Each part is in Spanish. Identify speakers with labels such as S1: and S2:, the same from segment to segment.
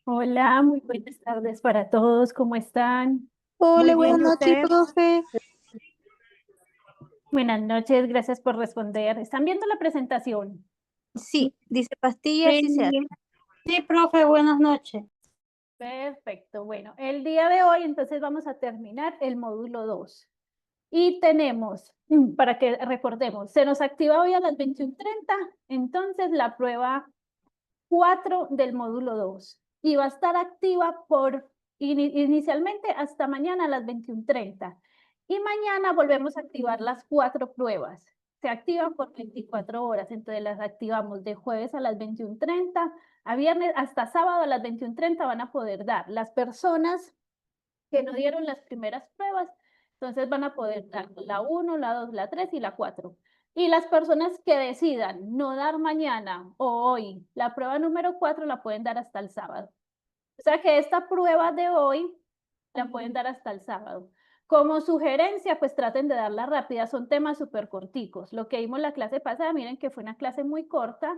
S1: Hola, muy buenas tardes para todos. ¿Cómo están?
S2: Muy
S3: Hola,
S2: bien,
S3: buenas
S2: ¿y
S3: noches,
S2: usted?
S3: profe.
S1: Buenas noches, gracias por responder. ¿Están viendo la presentación?
S3: Sí, dice pastillas y se hace.
S2: Sí, sí, profe, buenas noches.
S1: Perfecto. Bueno, el día de hoy entonces vamos a terminar el módulo 2. Y tenemos, para que recordemos, se nos activa hoy a las 21:30, entonces la prueba 4 del módulo 2. Y va a estar activa inicialmente hasta mañana a las 21:30. Y mañana volvemos a activar las 4 pruebas. Se activan por 24 horas, entonces las activamos de jueves a las 21:30, a viernes hasta sábado a las 21:30 van a poder dar. Las personas que no dieron las primeras pruebas, entonces van a poder dar la 1, la 2, la 3 y la 4. Y las personas que decidan no dar mañana o hoy la prueba número 4 la pueden dar hasta el sábado. O sea que esta prueba de hoy la pueden dar hasta el sábado. Como sugerencia, pues traten de darla rápida, son temas súper corticos. Lo que vimos la clase pasada, miren que fue una clase muy corta,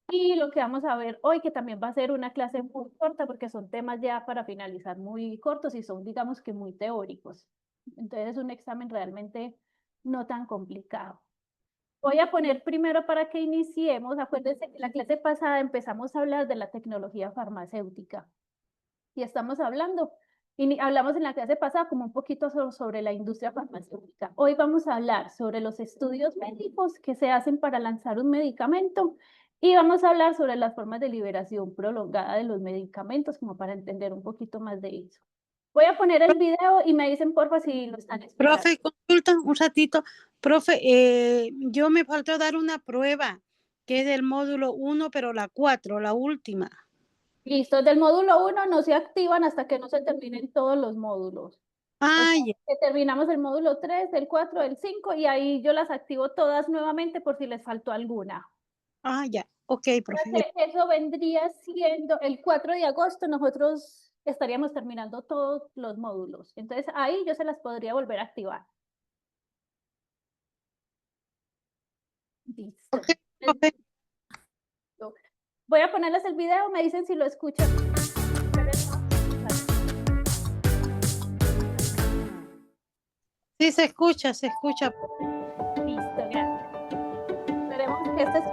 S1: y lo que vamos a ver hoy, que también va a ser una clase muy corta, porque son temas ya para finalizar muy cortos y son, digamos que muy teóricos. Entonces es un examen realmente no tan complicado. Voy a poner primero para que iniciemos. Acuérdense que la clase pasada empezamos a hablar de la tecnología farmacéutica y estamos hablando, y hablamos en la clase pasada como un poquito sobre la industria farmacéutica. Hoy vamos a hablar sobre los estudios médicos que se hacen para lanzar un medicamento y vamos a hablar sobre las formas de liberación prolongada de los medicamentos, como para entender un poquito más de eso. Voy a poner el video y me dicen porfa si lo están escuchando.
S2: Profe, consulta un ratito. Profe, yo me faltó dar una prueba, que es del módulo 1, pero la 4, la última.
S1: Listo, del módulo 1 no se activan hasta que no se terminen todos los módulos. O sea,
S2: Ah, ya,
S1: que terminamos el módulo 3, el 4, el 5 y ahí yo las activo todas nuevamente por si les faltó alguna.
S2: ya. Ok, profe.
S1: Eso vendría siendo el 4 de agosto, nosotros estaríamos terminando todos los módulos. Entonces ahí yo se las podría volver a activar. Listo.
S2: Ok, profe.
S1: Voy a ponerles el video, me dicen si lo escuchan.
S2: Sí, se escucha, se escucha.
S1: Listo, gracias. Esperemos que este es...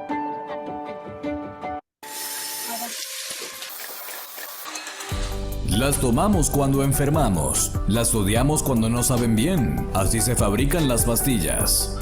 S4: Las tomamos cuando enfermamos, las odiamos cuando no saben bien, así se fabrican las pastillas.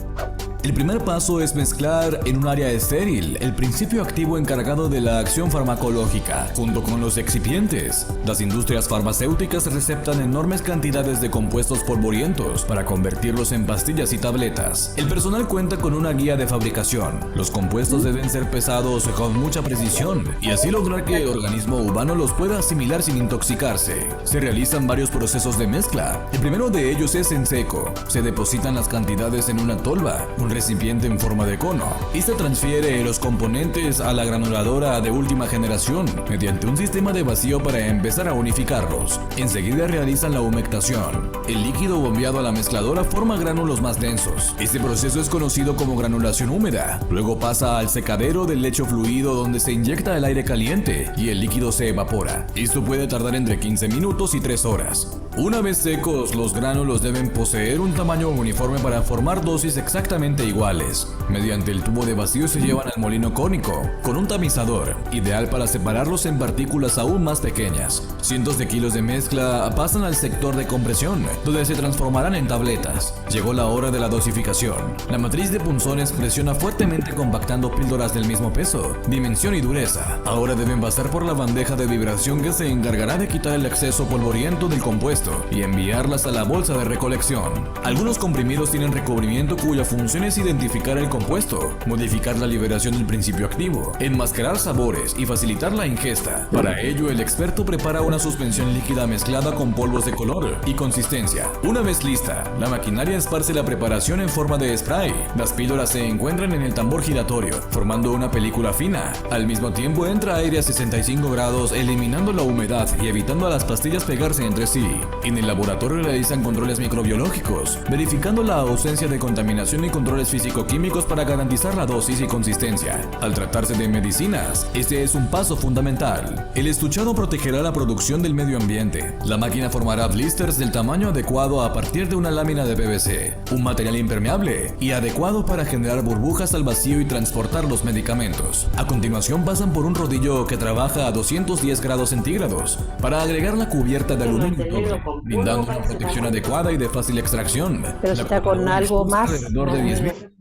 S4: El primer paso es mezclar en un área estéril el principio activo encargado de la acción farmacológica, junto con los excipientes. Las industrias farmacéuticas receptan enormes cantidades de compuestos polvorientos para convertirlos en pastillas y tabletas. El personal cuenta con una guía de fabricación. Los compuestos deben ser pesados con mucha precisión y así lograr que el organismo humano los pueda asimilar sin intoxicarse. Se realizan varios procesos de mezcla. El primero de ellos es en seco. Se depositan las cantidades en una tolva, un recipiente en forma de cono, y se transfiere los componentes a la granuladora de última generación mediante un sistema de vacío para empezar a unificarlos. Enseguida realizan la humectación. El líquido bombeado a la mezcladora forma gránulos más densos. Este proceso es conocido como granulación húmeda. Luego pasa al secadero del lecho fluido, donde se inyecta el aire caliente y el líquido se evapora. Esto puede tardar entre 15 minutos y 3 horas. Una vez secos, los gránulos deben poseer un tamaño uniforme para formar dosis exactamente iguales. Mediante el tubo de vacío se llevan al molino cónico, con un tamizador, ideal para separarlos en partículas aún más pequeñas. Cientos de kilos de mezcla pasan al sector de compresión, donde se transformarán en tabletas. Llegó la hora de la dosificación. La matriz de punzones presiona fuertemente compactando píldoras del mismo peso, dimensión y dureza. Ahora deben pasar por la bandeja de vibración que se encargará de quitar el exceso polvoriento del compuesto y enviarlas a la bolsa de recolección. Algunos comprimidos tienen recubrimiento cuya función es identificar el compuesto, modificar la liberación del principio activo, enmascarar sabores y facilitar la ingesta. Para ello, el experto prepara una suspensión líquida mezclada con polvos de color y consistencia. Una vez lista, la maquinaria esparce la preparación en forma de spray. Las píldoras se encuentran en el tambor giratorio, formando una película fina. Al mismo tiempo entra aire a 65 grados, eliminando la humedad y evitando a las pastillas pegarse entre sí. En el laboratorio realizan controles microbiológicos, verificando la ausencia de contaminación y controles físico-químicos para garantizar la dosis y consistencia. Al tratarse de medicinas, este es un paso fundamental. El estuchado protegerá la producción del medio ambiente. La máquina formará blisters del tamaño adecuado a partir de una lámina de PVC, un material impermeable y adecuado para generar burbujas al vacío y transportar los medicamentos. A continuación pasan por un rodillo que trabaja a 210 grados centígrados para agregar la cubierta de aluminio doble, brindando una protección adecuada y de fácil extracción.
S5: Pero si
S4: La
S5: está con
S4: cortadora
S5: algo
S4: expulsa
S5: más,
S4: alrededor de 10.000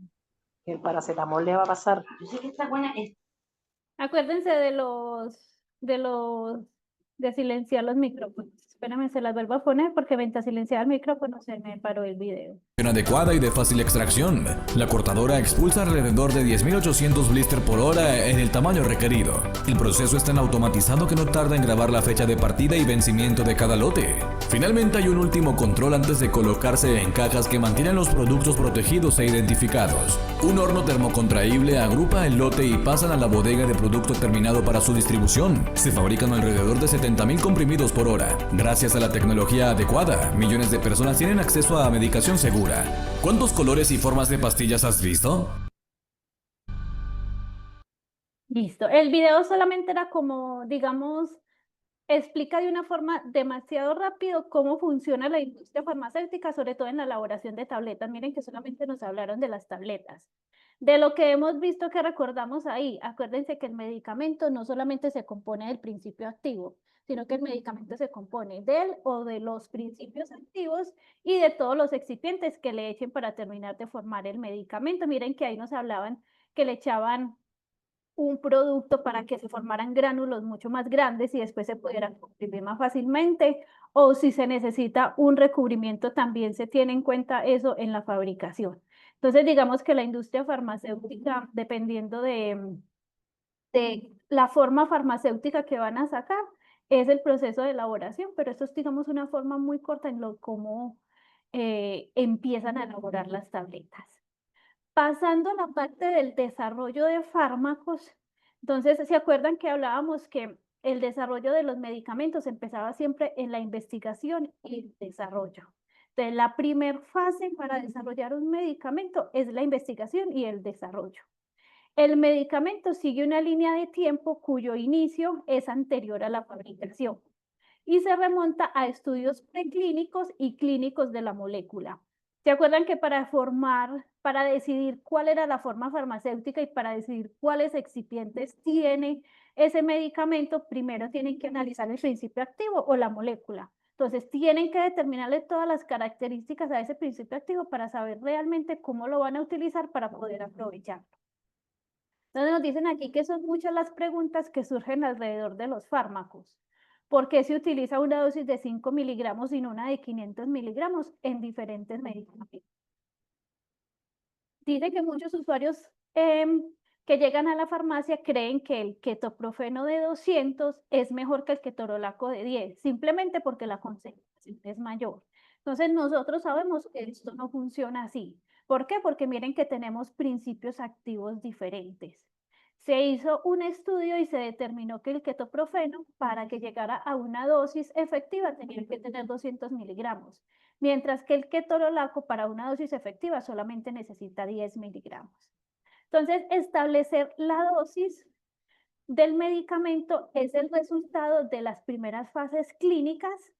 S5: el paracetamol le va a pasar.
S1: Acuérdense de silenciar los micrófonos. Espérame, se las vuelvo a poner porque mientras silenciaba el micrófono se me paró el video.
S4: adecuada y de fácil extracción. La cortadora expulsa alrededor de 10.800 blister por hora en el tamaño requerido. El proceso es tan automatizado que no tarda en grabar la fecha de partida y vencimiento de cada lote. Finalmente hay un último control antes de colocarse en cajas que mantienen los productos protegidos e identificados. Un horno termocontraíble agrupa el lote y pasan a la bodega de producto terminado para su distribución. Se fabrican alrededor de 70.000 comprimidos por hora. Gracias a la tecnología adecuada, millones de personas tienen acceso a medicación segura. ¿Cuántos colores y formas de pastillas has visto?
S1: Listo. El video solamente era como, digamos, explica de una forma demasiado rápido cómo funciona la industria farmacéutica, sobre todo en la elaboración de tabletas. Miren que solamente nos hablaron de las tabletas. De lo que hemos visto que recordamos ahí, acuérdense que el medicamento no solamente se compone del principio activo, sino que el medicamento se compone del o de los principios activos y de todos los excipientes que le echen para terminar de formar el medicamento. Miren que ahí nos hablaban que le echaban un producto para que se formaran gránulos mucho más grandes y después se pudieran comprimir más fácilmente, o si se necesita un recubrimiento también se tiene en cuenta eso en la fabricación. Entonces digamos que la industria farmacéutica, dependiendo de la forma farmacéutica que van a sacar, es el proceso de elaboración, pero esto es, digamos, una forma muy corta en cómo empiezan a elaborar las tabletas. Pasando a la parte del desarrollo de fármacos, entonces, ¿se acuerdan que hablábamos que el desarrollo de los medicamentos empezaba siempre en la investigación y el desarrollo? Entonces, la primera fase para desarrollar un medicamento es la investigación y el desarrollo. El medicamento sigue una línea de tiempo cuyo inicio es anterior a la fabricación y se remonta a estudios preclínicos y clínicos de la molécula. ¿Se acuerdan que para decidir cuál era la forma farmacéutica y para decidir cuáles excipientes tiene ese medicamento, primero tienen que analizar el principio activo o la molécula? Entonces, tienen que determinarle todas las características a ese principio activo para saber realmente cómo lo van a utilizar para poder aprovecharlo. Entonces, nos dicen aquí que son muchas las preguntas que surgen alrededor de los fármacos. ¿Por qué se utiliza una dosis de 5 miligramos y no una de 500 miligramos en diferentes medicamentos? Dice que muchos usuarios que llegan a la farmacia creen que el ketoprofeno de 200 es mejor que el ketorolaco de 10, simplemente porque la concentración es mayor. Entonces, nosotros sabemos que esto no funciona así. ¿Por qué? Porque miren que tenemos principios activos diferentes. Se hizo un estudio y se determinó que el ketoprofeno, para que llegara a una dosis efectiva, tenía que tener 200 miligramos, mientras que el ketorolaco para una dosis efectiva solamente necesita 10 miligramos. Entonces, establecer la dosis del medicamento es el resultado de las primeras fases clínicas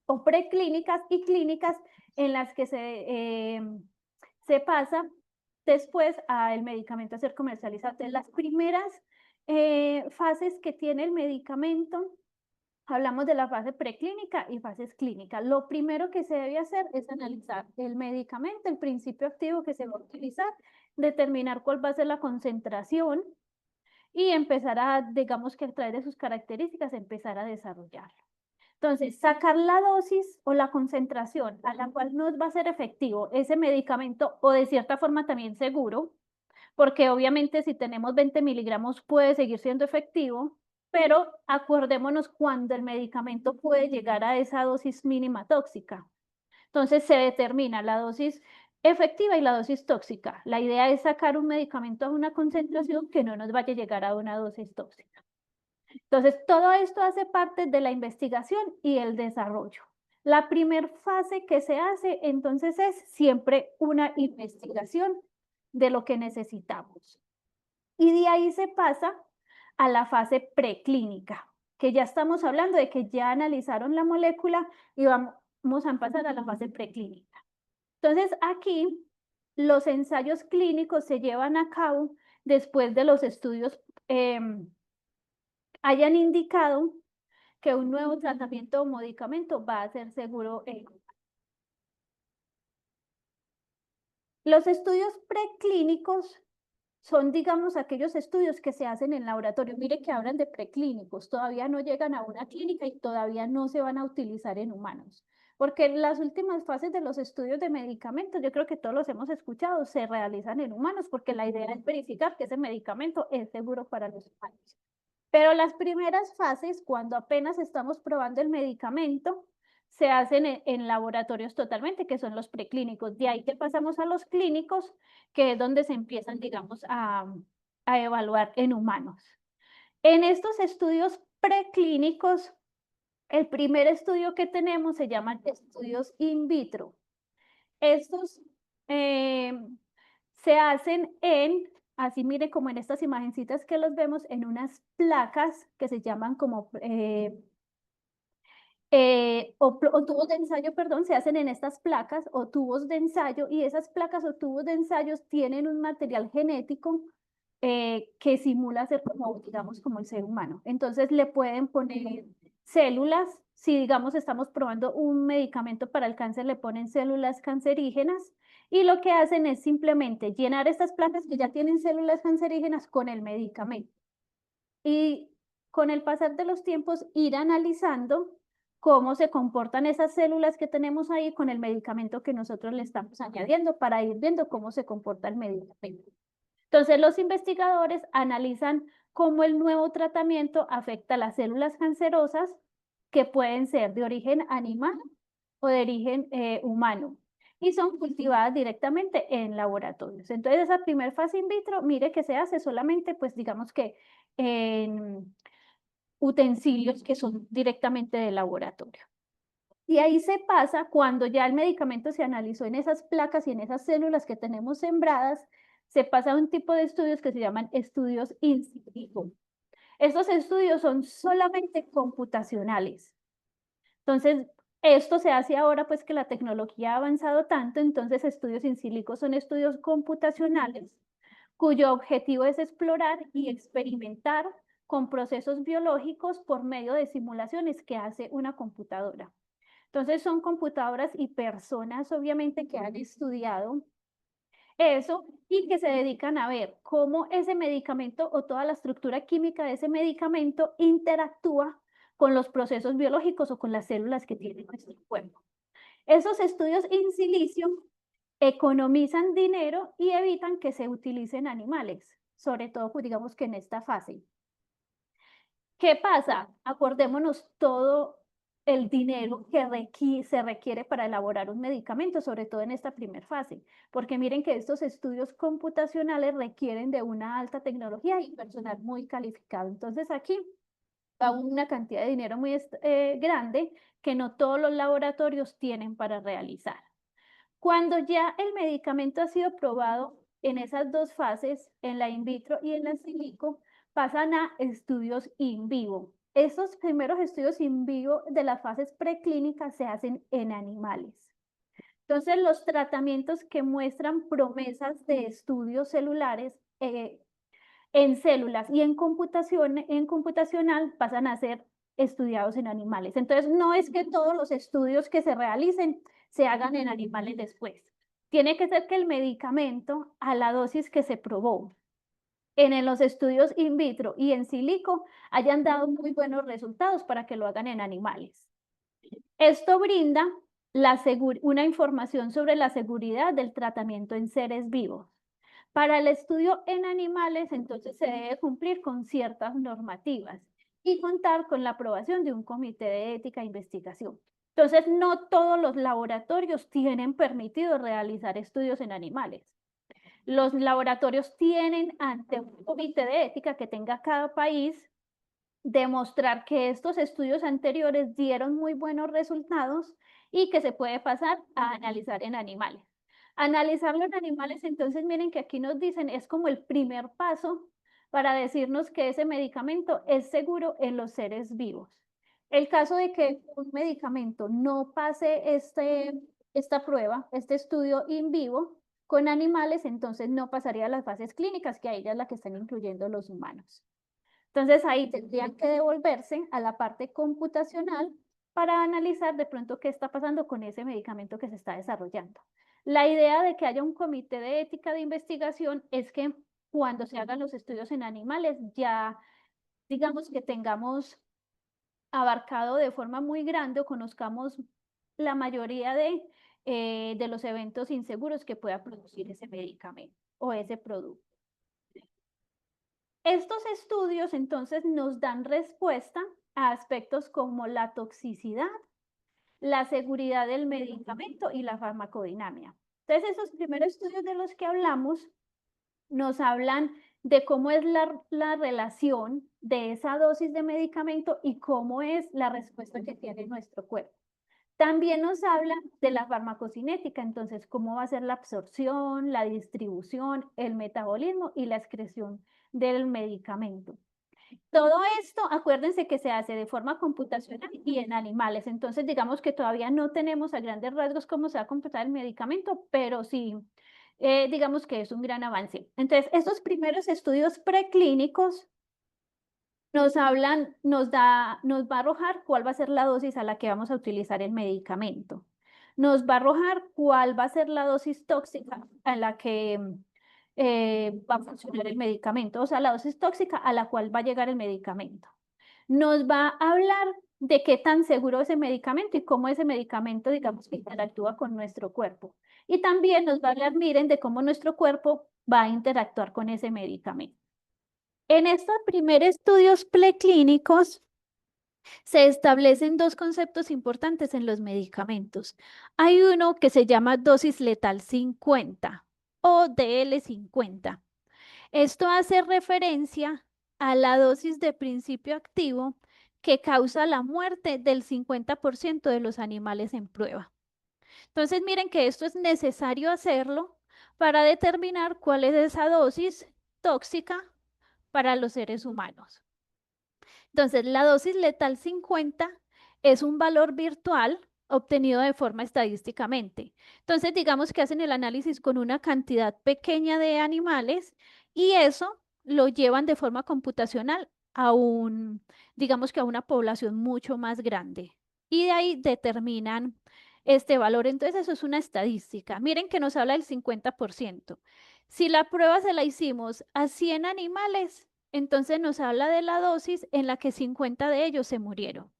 S1: o preclínicas y clínicas en las que se pasa después al medicamento a ser comercializado. Entonces, las primeras fases que tiene el medicamento, hablamos de la fase preclínica y fases clínicas. Lo primero que se debe hacer es analizar el medicamento, el principio activo que se va a utilizar, determinar cuál va a ser la concentración y empezar a, digamos que a través de sus características, empezar a desarrollarlo. Entonces, sacar la dosis o la concentración a la cual nos va a ser efectivo ese medicamento o de cierta forma también seguro, porque obviamente si tenemos 20 miligramos puede seguir siendo efectivo, pero acordémonos cuando el medicamento puede llegar a esa dosis mínima tóxica. Entonces, se determina la dosis efectiva y la dosis tóxica. La idea es sacar un medicamento a una concentración que no nos vaya a llegar a una dosis tóxica. Entonces, todo esto hace parte de la investigación y el desarrollo. La primera fase que se hace, entonces, es siempre una investigación de lo que necesitamos. Y de ahí se pasa a la fase preclínica, que ya estamos hablando de que ya analizaron la molécula y vamos a pasar a la fase preclínica. Entonces, aquí los ensayos clínicos se llevan a cabo después de los estudios hayan indicado que un nuevo tratamiento o medicamento va a ser seguro en los estudios preclínicos son, digamos, aquellos estudios que se hacen en laboratorio. Mire que hablan de preclínicos, todavía no llegan a una clínica y todavía no se van a utilizar en humanos. Porque las últimas fases de los estudios de medicamentos, yo creo que todos los hemos escuchado, se realizan en humanos porque la idea es verificar que ese medicamento es seguro para los humanos. Pero las primeras fases, cuando apenas estamos probando el medicamento, se hacen en laboratorios totalmente, que son los preclínicos. De ahí que pasamos a los clínicos, que es donde se empiezan, digamos, a evaluar en humanos. En estos estudios preclínicos, el primer estudio que tenemos se llaman estudios in vitro. Estos se hacen así mire, como en estas imagencitas que los vemos, en unas placas que se llaman como o tubos de ensayo, perdón, se hacen en estas placas o tubos de ensayo, y esas placas o tubos de ensayos tienen un material genético que simula ser como, digamos, como el ser humano. Entonces le pueden poner células, si digamos estamos probando un medicamento para el cáncer, le ponen células cancerígenas, y lo que hacen es simplemente llenar estas placas que ya tienen células cancerígenas con el medicamento. Y con el pasar de los tiempos ir analizando cómo se comportan esas células que tenemos ahí con el medicamento que nosotros le estamos añadiendo para ir viendo cómo se comporta el medicamento. Entonces los investigadores analizan cómo el nuevo tratamiento afecta a las células cancerosas que pueden ser de origen animal o de origen humano y son cultivadas directamente en laboratorios. Entonces esa primera fase in vitro, mire que se hace solamente, pues digamos que en utensilios que son directamente de laboratorio. Y ahí se pasa cuando ya el medicamento se analizó en esas placas y en esas células que tenemos sembradas, se pasa a un tipo de estudios que se llaman estudios in silico. Estos estudios son solamente computacionales. Entonces, esto se hace ahora pues que la tecnología ha avanzado tanto, entonces estudios in silico son estudios computacionales cuyo objetivo es explorar y experimentar con procesos biológicos por medio de simulaciones que hace una computadora. Entonces son computadoras y personas obviamente que han estudiado eso y que se dedican a ver cómo ese medicamento o toda la estructura química de ese medicamento interactúa con los procesos biológicos o con las células que tiene nuestro cuerpo. Esos estudios in silicio economizan dinero y evitan que se utilicen animales, sobre todo, pues, digamos que en esta fase. ¿Qué pasa? Acordémonos todo el dinero que se requiere para elaborar un medicamento, sobre todo en esta primera fase, porque miren que estos estudios computacionales requieren de una alta tecnología y personal muy calificado. Entonces aquí va una cantidad de dinero muy grande que no todos los laboratorios tienen para realizar. Cuando ya el medicamento ha sido probado en esas dos fases, en la in vitro y en la in silico, pasan a estudios in vivo. Esos primeros estudios in vivo de las fases preclínicas se hacen en animales. Entonces, los tratamientos que muestran promesas de estudios celulares en células y en computacional pasan a ser estudiados en animales. Entonces, no es que todos los estudios que se realicen se hagan en animales después. Tiene que ser que el medicamento, a la dosis que se probó en los estudios in vitro y en silico, hayan dado muy buenos resultados para que lo hagan en animales. Esto brinda una información sobre la seguridad del tratamiento en seres vivos. Para el estudio en animales, entonces se debe cumplir con ciertas normativas y contar con la aprobación de un comité de ética e investigación. Entonces, no todos los laboratorios tienen permitido realizar estudios en animales. Los laboratorios tienen ante un comité de ética que tenga cada país demostrar que estos estudios anteriores dieron muy buenos resultados y que se puede pasar a analizar en animales. Analizarlo en animales, entonces miren que aquí nos dicen, es como el primer paso para decirnos que ese medicamento es seguro en los seres vivos. El caso de que un medicamento no pase esta prueba, este estudio in vivo con animales, entonces no pasaría a las fases clínicas, que a ellas es la que están incluyendo los humanos. Entonces ahí tendrían que devolverse a la parte computacional para analizar de pronto qué está pasando con ese medicamento que se está desarrollando. La idea de que haya un comité de ética de investigación es que cuando se hagan los estudios en animales ya digamos que tengamos abarcado de forma muy grande o conozcamos la mayoría de los eventos inseguros que pueda producir ese medicamento o ese producto. Estos estudios entonces nos dan respuesta a aspectos como la toxicidad, la seguridad del medicamento y la farmacodinámica. Entonces, esos primeros estudios de los que hablamos nos hablan de cómo es la relación de esa dosis de medicamento y cómo es la respuesta que tiene nuestro cuerpo. También nos habla de la farmacocinética, entonces cómo va a ser la absorción, la distribución, el metabolismo y la excreción del medicamento. Todo esto, acuérdense que se hace de forma computacional y en animales, entonces digamos que todavía no tenemos a grandes rasgos cómo se va a computar el medicamento, pero sí, digamos que es un gran avance. Entonces, estos primeros estudios preclínicos nos hablan, nos va a arrojar cuál va a ser la dosis a la que vamos a utilizar el medicamento. Nos va a arrojar cuál va a ser la dosis tóxica a la que va a funcionar el medicamento, o sea, la dosis tóxica a la cual va a llegar el medicamento. Nos va a hablar de qué tan seguro es ese medicamento y cómo ese medicamento, digamos, que interactúa con nuestro cuerpo. Y también nos va a hablar, miren, de cómo nuestro cuerpo va a interactuar con ese medicamento. En estos primeros estudios preclínicos se establecen dos conceptos importantes en los medicamentos. Hay uno que se llama dosis letal 50 o DL50. Esto hace referencia a la dosis de principio activo que causa la muerte del 50% de los animales en prueba. Entonces, miren que esto es necesario hacerlo para determinar cuál es esa dosis tóxica para los seres humanos. Entonces, la dosis letal 50 es un valor virtual obtenido de forma estadísticamente. Entonces, digamos que hacen el análisis con una cantidad pequeña de animales y eso lo llevan de forma computacional a digamos que a una población mucho más grande. Y de ahí determinan este valor. Entonces, eso es una estadística. Miren que nos habla del 50%. Si la prueba se la hicimos a 100 animales, entonces nos habla de la dosis en la que 50 de ellos se murieron.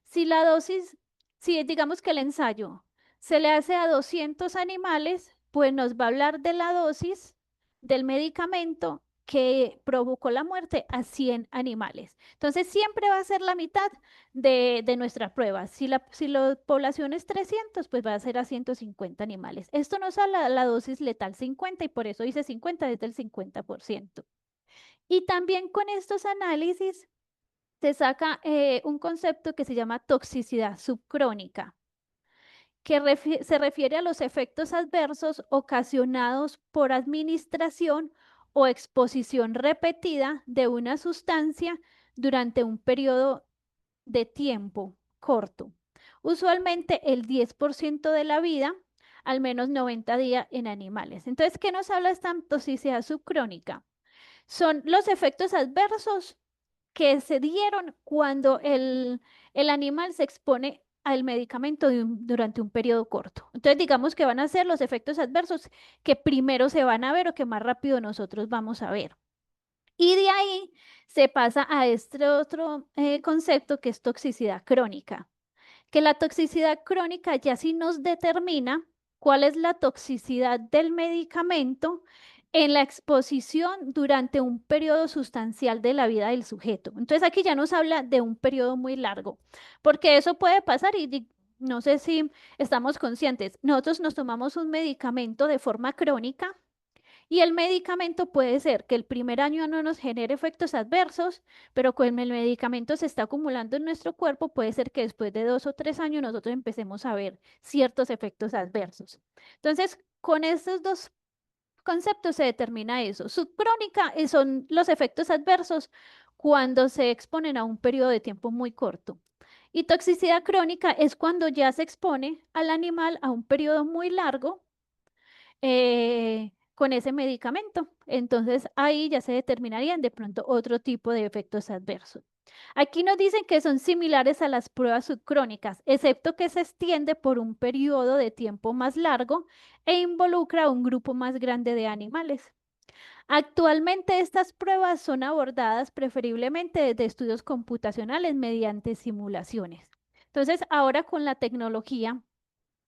S1: Si la dosis, si digamos que el ensayo se le hace a 200 animales, pues nos va a hablar de la dosis del medicamento que provocó la muerte a 100 animales. Entonces siempre va a ser la mitad de nuestra prueba. Si la población es 300, pues va a ser a 150 animales. Esto nos habla de la dosis letal 50 y por eso dice 50 desde el 50%. Y también con estos análisis se saca un concepto que se llama toxicidad subcrónica, que se refiere a los efectos adversos ocasionados por administración o exposición repetida de una sustancia durante un periodo de tiempo corto. Usualmente el 10% de la vida, al menos 90 días en animales. Entonces, ¿qué nos habla esta toxicidad subcrónica? Son los efectos adversos que se dieron cuando el animal se expone al medicamento durante un periodo corto. Entonces, digamos que van a ser los efectos adversos que primero se van a ver o que más rápido nosotros vamos a ver. Y de ahí se pasa a este otro concepto que es toxicidad crónica, que la toxicidad crónica ya sí nos determina cuál es la toxicidad del medicamento en la exposición durante un periodo sustancial de la vida del sujeto. Entonces aquí ya nos habla de un periodo muy largo, porque eso puede pasar y no sé si estamos conscientes. Nosotros nos tomamos un medicamento de forma crónica Y el medicamento puede ser que el primer año no nos genere efectos adversos, pero con el medicamento se está acumulando en nuestro cuerpo, puede ser que después de 2 o 3 años nosotros empecemos a ver ciertos efectos adversos. Entonces, con estos dos conceptos se determina eso. Subcrónica son los efectos adversos cuando se exponen a un periodo de tiempo muy corto. Y toxicidad crónica es cuando ya se expone al animal a un periodo muy largo con ese medicamento. Entonces ahí ya se determinarían de pronto otro tipo de efectos adversos. Aquí nos dicen que son similares a las pruebas subcrónicas, excepto que se extiende por un periodo de tiempo más largo e involucra a un grupo más grande de animales. Actualmente estas pruebas son abordadas preferiblemente desde estudios computacionales mediante simulaciones. Entonces, ahora con la tecnología,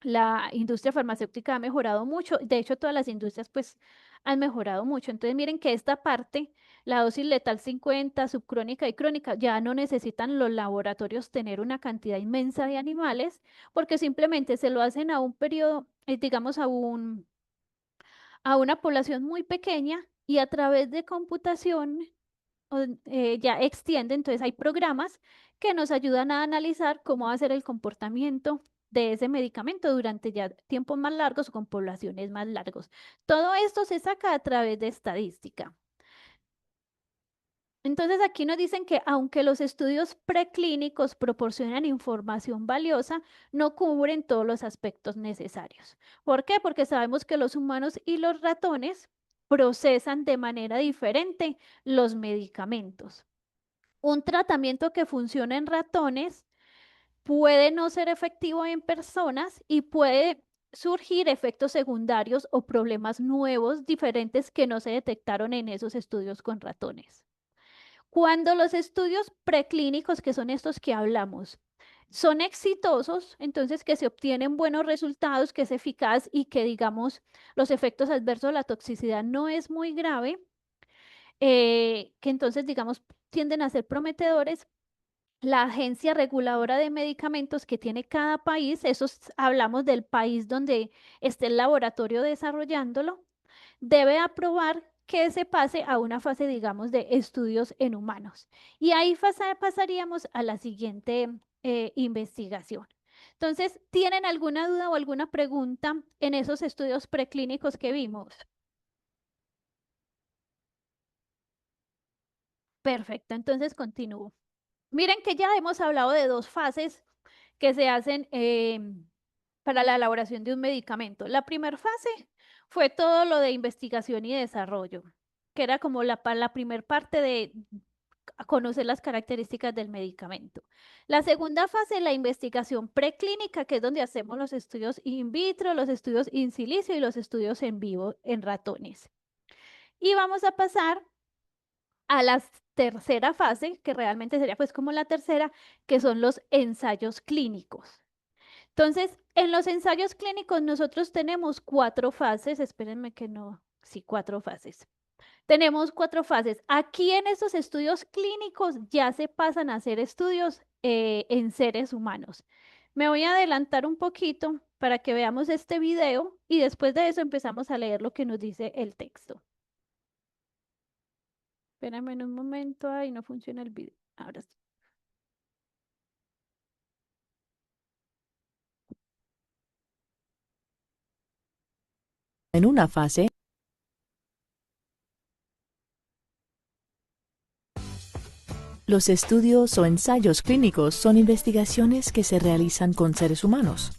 S1: la industria farmacéutica ha mejorado mucho. De hecho, todas las industrias pues han mejorado mucho. Entonces, miren que esta parte, la dosis letal 50, subcrónica y crónica, ya no necesitan los laboratorios tener una cantidad inmensa de animales, porque simplemente se lo hacen a un periodo, digamos, a una población muy pequeña y a través de computación ya extiende. Entonces hay programas que nos ayudan a analizar cómo va a ser el comportamiento de ese medicamento durante ya tiempos más largos o con poblaciones más largos. Todo esto se saca a través de estadística. Entonces aquí nos dicen que aunque los estudios preclínicos proporcionan información valiosa, no cubren todos los aspectos necesarios. ¿Por qué? Porque sabemos que los humanos y los ratones procesan de manera diferente los medicamentos. Un tratamiento que funciona en ratones puede no ser efectivo en personas y puede surgir efectos secundarios o problemas nuevos diferentes que no se detectaron en esos estudios con ratones. Cuando los estudios preclínicos, que son estos que hablamos, son exitosos, entonces que se obtienen buenos resultados, que es eficaz y que, digamos, los efectos adversos de la toxicidad no es muy grave, que entonces, digamos, tienden a ser prometedores. La agencia reguladora de medicamentos que tiene cada país, hablamos del país donde esté el laboratorio desarrollándolo, debe aprobar que se pase a una fase, digamos, de estudios en humanos. Y ahí pasaríamos a la siguiente investigación. Entonces, ¿tienen alguna duda o alguna pregunta en esos estudios preclínicos que vimos? Perfecto, entonces continúo. Miren que ya hemos hablado de 2 fases que se hacen para la elaboración de un medicamento. La primera fase fue todo lo de investigación y desarrollo, que era como la primera parte de conocer las características del medicamento. La segunda fase, la investigación preclínica, que es donde hacemos los estudios in vitro, los estudios in silicio y los estudios en vivo en ratones. Y vamos a pasar a la tercera fase, que realmente sería pues como la tercera, que son los ensayos clínicos. Entonces, en los ensayos clínicos nosotros tenemos 4 fases, espérenme que no, sí, 4 fases. Tenemos 4 fases. Aquí en estos estudios clínicos ya se pasan a hacer estudios en seres humanos. Me voy a adelantar un poquito para que veamos este video y después de eso empezamos a leer lo que nos dice el texto. Espérame un momento, ahí no funciona el video. Ahora sí.
S6: En una fase, los estudios o ensayos clínicos son investigaciones que se realizan con seres humanos.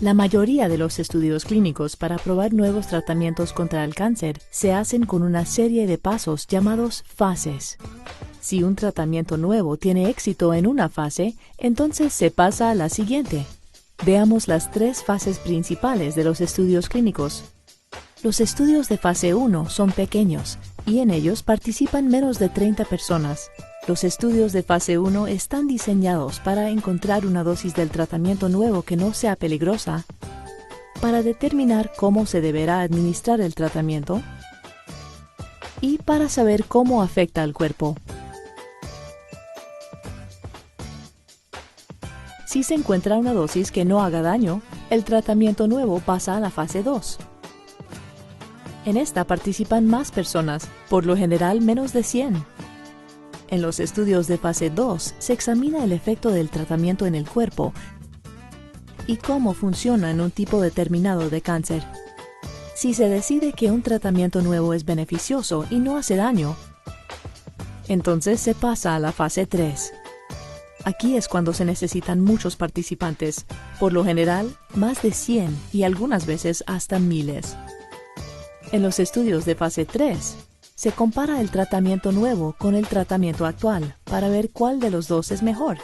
S6: La mayoría de los estudios clínicos para probar nuevos tratamientos contra el cáncer se hacen con una serie de pasos llamados fases. Si un tratamiento nuevo tiene éxito en una fase, entonces se pasa a la siguiente. Veamos las 3 fases principales de los estudios clínicos. Los estudios de fase 1 son pequeños y en ellos participan menos de 30 personas. Los estudios de fase 1 están diseñados para encontrar una dosis del tratamiento nuevo que no sea peligrosa, para determinar cómo se deberá administrar el tratamiento y para saber cómo afecta al cuerpo. Si se encuentra una dosis que no haga daño, el tratamiento nuevo pasa a la fase 2. En esta participan más personas, por lo general menos de 100. En los estudios de fase 2 se examina el efecto del tratamiento en el cuerpo y cómo funciona en un tipo determinado de cáncer. Si se decide que un tratamiento nuevo es beneficioso y no hace daño, entonces se pasa a la fase 3. Aquí es cuando se necesitan muchos participantes, por lo general más de 100 y algunas veces hasta miles. En los estudios de fase 3, se compara el tratamiento nuevo con el tratamiento actual para ver cuál de los dos es mejor.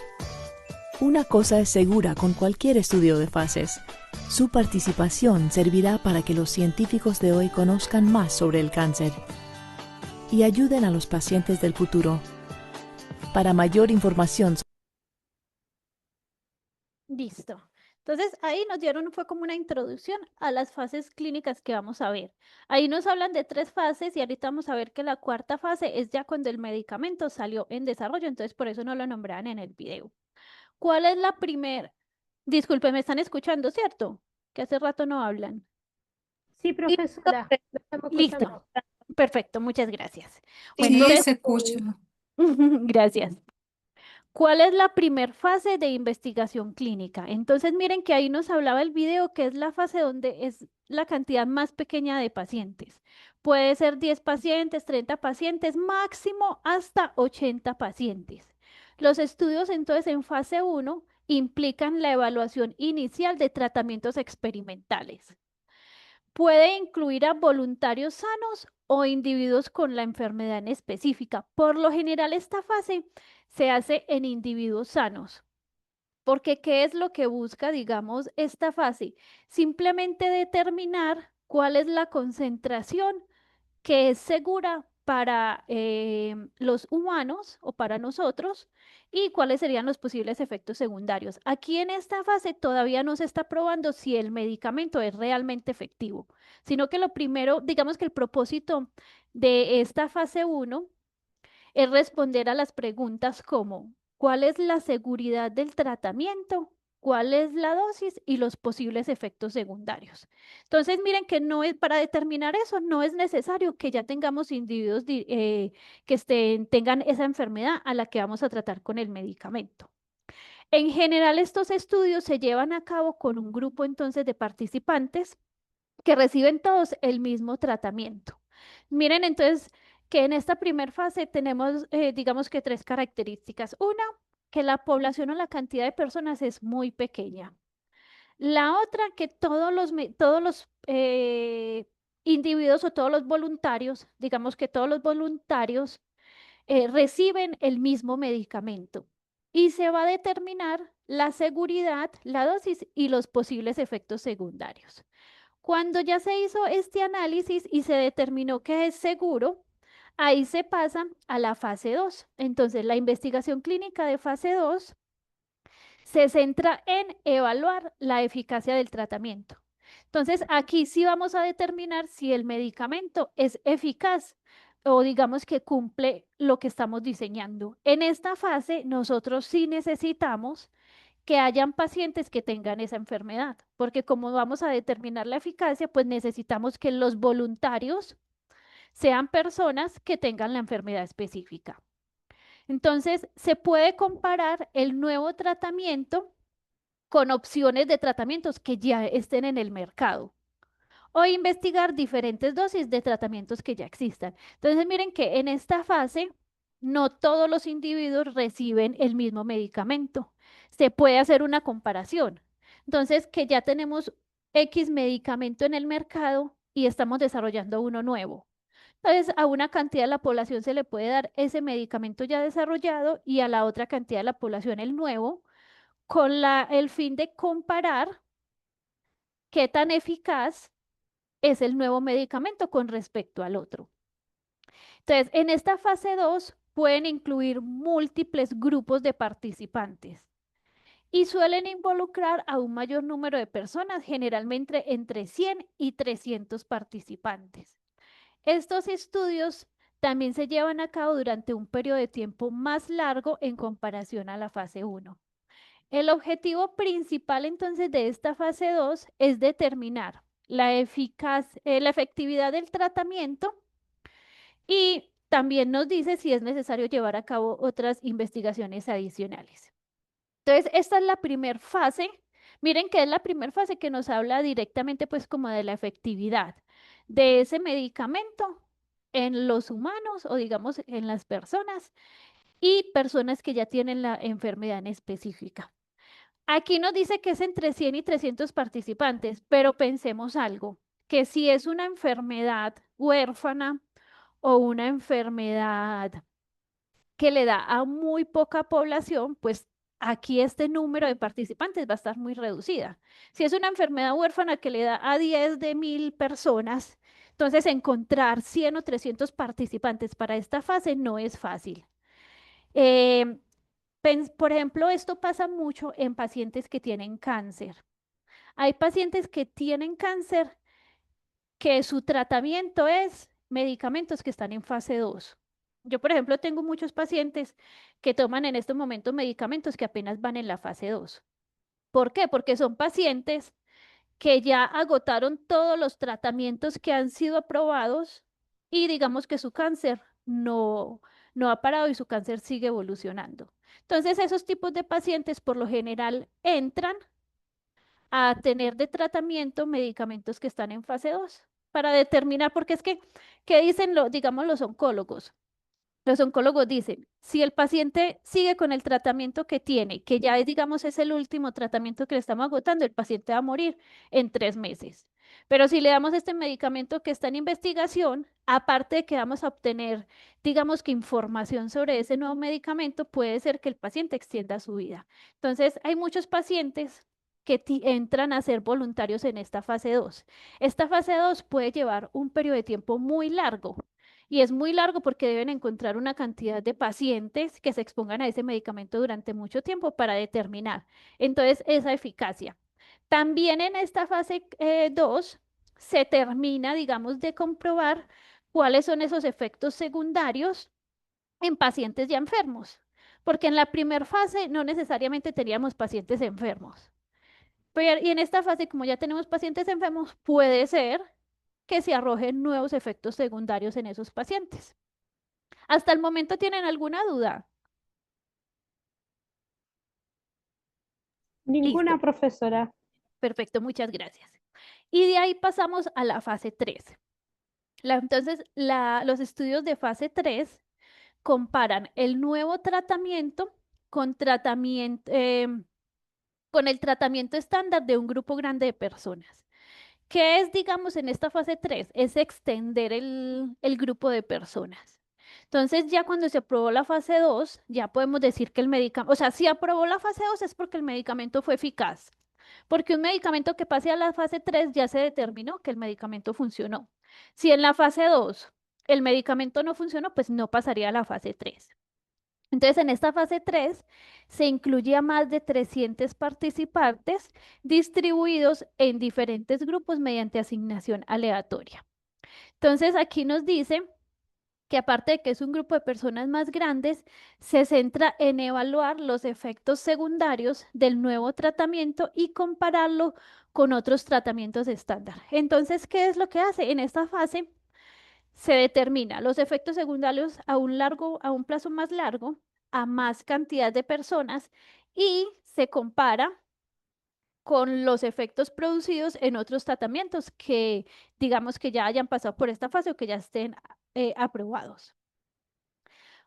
S6: Una cosa es segura con cualquier estudio de fases. Su participación servirá para que los científicos de hoy conozcan más sobre el cáncer y ayuden a los pacientes del futuro. Para mayor información.
S1: Listo. Entonces ahí nos dieron, fue como una introducción a las fases clínicas que vamos a ver. Ahí nos hablan de 3 fases y ahorita vamos a ver que la 4ª fase es ya cuando el medicamento salió en desarrollo, entonces por eso no lo nombraban en el video. ¿Cuál es la primera? Disculpe, me están escuchando, ¿cierto? Que hace rato no hablan.
S7: Sí, profesora. lo estamos
S1: Listo.
S7: escuchando.
S1: Perfecto, muchas gracias.
S8: Sí,
S1: Entonces,
S8: se escucha.
S1: gracias. ¿Cuál es la primer fase de investigación clínica? Entonces, miren que ahí nos hablaba el video que es la fase donde es la cantidad más pequeña de pacientes. Puede ser 10 pacientes, 30 pacientes, máximo hasta 80 pacientes. Los estudios entonces en fase 1 implican la evaluación inicial de tratamientos experimentales. Puede incluir a voluntarios sanos o individuos con la enfermedad en específica. Por lo general, esta fase se hace en individuos sanos. Porque, ¿qué es lo que busca, digamos, esta fase? Simplemente determinar cuál es la concentración que es segura para los humanos o para nosotros y cuáles serían los posibles efectos secundarios. Aquí en esta fase todavía no se está probando si el medicamento es realmente efectivo, sino que lo primero, digamos que el propósito de esta fase 1 es responder a las preguntas como ¿cuál es la seguridad del tratamiento? ¿Cuál es la dosis y los posibles efectos secundarios? Entonces, miren que no es para determinar eso, no es necesario que ya tengamos individuos que tengan esa enfermedad a la que vamos a tratar con el medicamento. En general, estos estudios se llevan a cabo con un grupo entonces de participantes que reciben todos el mismo tratamiento. Miren entonces que en esta primera fase tenemos, digamos que 3 características. Una, que la población o la cantidad de personas es muy pequeña. La otra, que todos los individuos o todos los voluntarios, digamos que todos los voluntarios reciben el mismo medicamento y se va a determinar la seguridad, la dosis y los posibles efectos secundarios. Cuando ya se hizo este análisis y se determinó que es seguro, ahí se pasa a la fase 2. Entonces, la investigación clínica de fase 2 se centra en evaluar la eficacia del tratamiento. Entonces, aquí sí vamos a determinar si el medicamento es eficaz o digamos que cumple lo que estamos diseñando. En esta fase, nosotros sí necesitamos que hayan pacientes que tengan esa enfermedad, porque como vamos a determinar la eficacia, pues necesitamos que los voluntarios sean personas que tengan la enfermedad específica. Entonces, se puede comparar el nuevo tratamiento con opciones de tratamientos que ya estén en el mercado o investigar diferentes dosis de tratamientos que ya existan. Entonces, miren que en esta fase no todos los individuos reciben el mismo medicamento. Se puede hacer una comparación. Entonces, que ya tenemos X medicamento en el mercado y estamos desarrollando uno nuevo. Entonces, a una cantidad de la población se le puede dar ese medicamento ya desarrollado y a la otra cantidad de la población el nuevo, con el fin de comparar qué tan eficaz es el nuevo medicamento con respecto al otro. Entonces, en esta fase 2 pueden incluir múltiples grupos de participantes y suelen involucrar a un mayor número de personas, generalmente entre 100 y 300 participantes. Estos estudios también se llevan a cabo durante un periodo de tiempo más largo en comparación a la fase 1. El objetivo principal entonces de esta fase 2 es determinar la efectividad del tratamiento y también nos dice si es necesario llevar a cabo otras investigaciones adicionales. Entonces, esta es la primera fase. Miren que es la primera fase que nos habla directamente pues como de la efectividad de ese medicamento en los humanos o digamos en las personas y personas que ya tienen la enfermedad en específica. Aquí nos dice que es entre 100 y 300 participantes, pero pensemos algo, que si es una enfermedad huérfana o una enfermedad que le da a muy poca población, pues aquí este número de participantes va a estar muy reducida. Si es una enfermedad huérfana que le da a 10 de 1000 personas, entonces encontrar 100 o 300 participantes para esta fase no es fácil. Por ejemplo, esto pasa mucho en pacientes que tienen cáncer. Hay pacientes que tienen cáncer que su tratamiento es medicamentos que están en fase 2. Yo, por ejemplo, tengo muchos pacientes que toman en estos momentos medicamentos que apenas van en la fase 2. ¿Por qué? Porque son pacientes que ya agotaron todos los tratamientos que han sido aprobados y digamos que su cáncer no ha parado y su cáncer sigue evolucionando. Entonces, esos tipos de pacientes por lo general entran a tener de tratamiento medicamentos que están en fase 2 para determinar, porque es que, ¿qué dicen digamos los oncólogos? Los oncólogos dicen, si el paciente sigue con el tratamiento que tiene, que ya es, digamos, es el último tratamiento que le estamos agotando, el paciente va a morir en 3 meses. Pero si le damos este medicamento que está en investigación, aparte de que vamos a obtener, digamos que información sobre ese nuevo medicamento, puede ser que el paciente extienda su vida. Entonces, hay muchos pacientes que entran a ser voluntarios en esta fase 2. Esta fase 2 puede llevar un periodo de tiempo muy largo. Y es muy largo porque deben encontrar una cantidad de pacientes que se expongan a ese medicamento durante mucho tiempo para determinar. Entonces, esa eficacia. También en esta fase 2 se termina, digamos, de comprobar cuáles son esos efectos secundarios en pacientes ya enfermos. Porque en la primera fase no necesariamente teníamos pacientes enfermos. Y en esta fase, como ya tenemos pacientes enfermos, puede ser que se arrojen nuevos efectos secundarios en esos pacientes. ¿Hasta el momento tienen alguna duda?
S7: Ninguna,
S1: Listo.
S7: profesora.
S1: Perfecto, muchas gracias. Y de ahí pasamos a la fase 3. Entonces, los estudios de fase 3 comparan el nuevo tratamiento con con el tratamiento estándar de un grupo grande de personas. ¿Qué es, digamos, en esta fase 3? Es extender el grupo de personas. Entonces, ya cuando se aprobó la fase 2, ya podemos decir que el medicamento, o sea, si aprobó la fase 2 es porque el medicamento fue eficaz. Porque un medicamento que pase a la fase 3 ya se determinó que el medicamento funcionó. Si en la fase 2 el medicamento no funcionó, pues no pasaría a la fase 3. Entonces, en esta fase 3 se incluye a más de 300 participantes distribuidos en diferentes grupos mediante asignación aleatoria. Entonces, aquí nos dice que aparte de que es un grupo de personas más grandes, se centra en evaluar los efectos secundarios del nuevo tratamiento y compararlo con otros tratamientos estándar. Entonces, ¿qué es lo que hace? En esta fase se determina los efectos secundarios a un plazo más largo, a más cantidad de personas y se compara con los efectos producidos en otros tratamientos que digamos que ya hayan pasado por esta fase o que ya estén aprobados.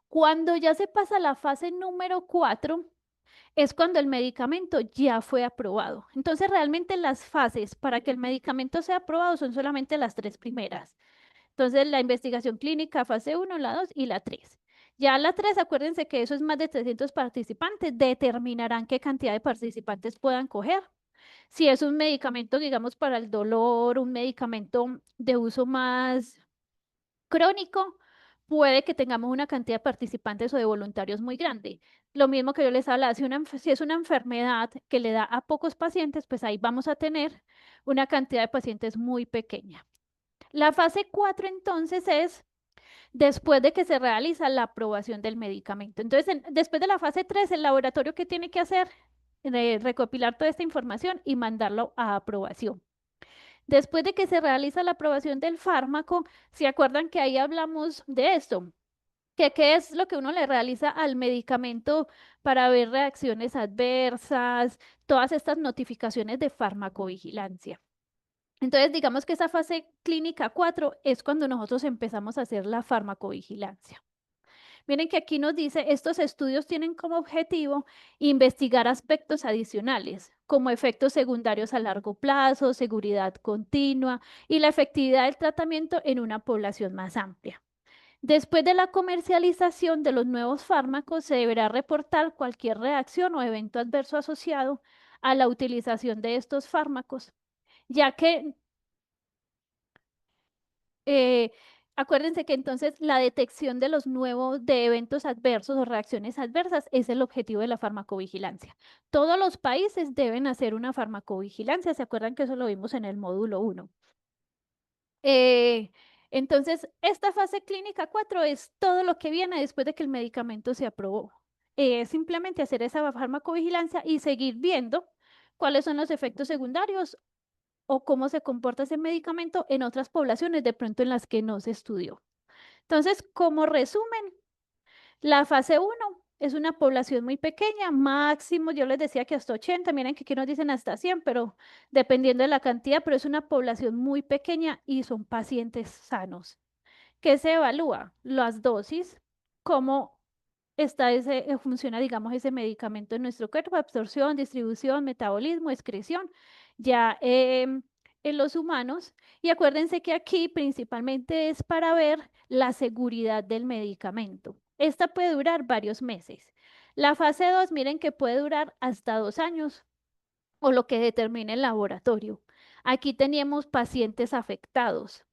S1: Cuando ya se pasa a la fase número 4, es cuando el medicamento ya fue aprobado. Entonces, realmente las fases para que el medicamento sea aprobado son solamente las 3 primeras. Entonces, la investigación clínica, fase 1, la 2 y la 3. Ya la 3, acuérdense que eso es más de 300 participantes, determinarán qué cantidad de participantes puedan coger. Si es un medicamento, digamos, para el dolor, un medicamento de uso más crónico, puede que tengamos una cantidad de participantes o de voluntarios muy grande. Lo mismo que yo les hablaba, si es una enfermedad que le da a pocos pacientes, pues ahí vamos a tener una cantidad de pacientes muy pequeña. La fase 4 entonces es después de que se realiza la aprobación del medicamento. Entonces, después de la fase 3, el laboratorio que tiene que hacer, recopilar toda esta información y mandarlo a aprobación. Después de que se realiza la aprobación del fármaco, ¿se acuerdan que ahí hablamos de esto? Que qué es lo que uno le realiza al medicamento para ver reacciones adversas, todas estas notificaciones de farmacovigilancia. Entonces, digamos que esa fase clínica 4 es cuando nosotros empezamos a hacer la farmacovigilancia. Miren que aquí nos dice, estos estudios tienen como objetivo investigar aspectos adicionales, como efectos secundarios a largo plazo, seguridad continua y la efectividad del tratamiento en una población más amplia. Después de la comercialización de los nuevos fármacos, se deberá reportar cualquier reacción o evento adverso asociado a la utilización de estos fármacos, ya que acuérdense que entonces la detección de los nuevos de eventos adversos o reacciones adversas es el objetivo de la farmacovigilancia. Todos los países deben hacer una farmacovigilancia. ¿Se acuerdan que eso lo vimos en el módulo 1? Entonces, esta fase clínica 4 es todo lo que viene después de que el medicamento se aprobó. Es simplemente hacer esa farmacovigilancia y seguir viendo cuáles son los efectos secundarios o cómo se comporta ese medicamento en otras poblaciones, de pronto en las que no se estudió. Entonces, como resumen, la fase 1 es una población muy pequeña, máximo, yo les decía que hasta 80, miren que aquí nos dicen hasta 100, pero dependiendo de la cantidad, pero es una población muy pequeña y son pacientes sanos. ¿Qué se evalúa? Las dosis, cómo funciona, digamos, ese medicamento en nuestro cuerpo, absorción, distribución, metabolismo, excreción, ya en los humanos. Y acuérdense que aquí principalmente es para ver la seguridad del medicamento. Esta puede durar varios meses. La fase 2, miren que puede durar hasta 2 años o lo que determine el laboratorio. Aquí teníamos pacientes afectados.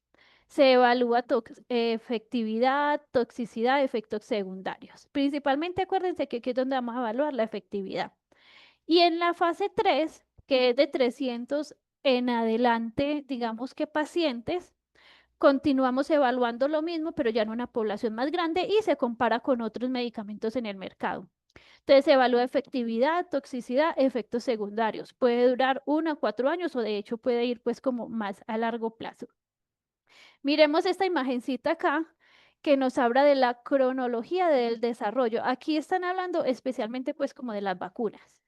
S1: Se evalúa efectividad, toxicidad, efectos secundarios. Principalmente acuérdense que aquí es donde vamos a evaluar la efectividad. Y en la fase 3, que es de 300 en adelante, digamos que pacientes, continuamos evaluando lo mismo, pero ya en una población más grande y se compara con otros medicamentos en el mercado. Entonces se evalúa efectividad, toxicidad, efectos secundarios. Puede durar 1 a 4 años o de hecho puede ir pues como más a largo plazo. Miremos esta imagencita acá que nos habla de la cronología del desarrollo. Aquí están hablando especialmente pues como de las vacunas.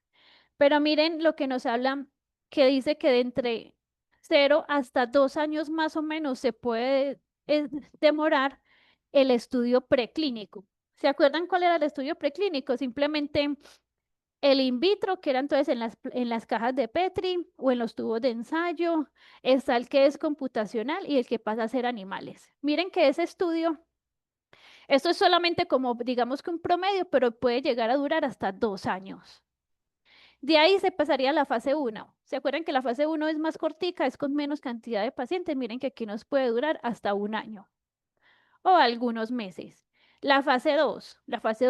S1: Pero miren lo que nos hablan, que dice que de entre 0 hasta 2 años más o menos se puede demorar el estudio preclínico. ¿Se acuerdan cuál era el estudio preclínico? Simplemente el in vitro, que era entonces en las cajas de Petri o en los tubos de ensayo. Está el que es computacional y el que pasa a ser animales. Miren que ese estudio, esto es solamente como digamos que un promedio, pero puede llegar a durar hasta 2 años. De ahí se pasaría a la fase 1. ¿Se acuerdan que la fase 1 es más cortica, es con menos cantidad de pacientes? Miren que aquí nos puede durar hasta 1 año o algunos meses. La fase 2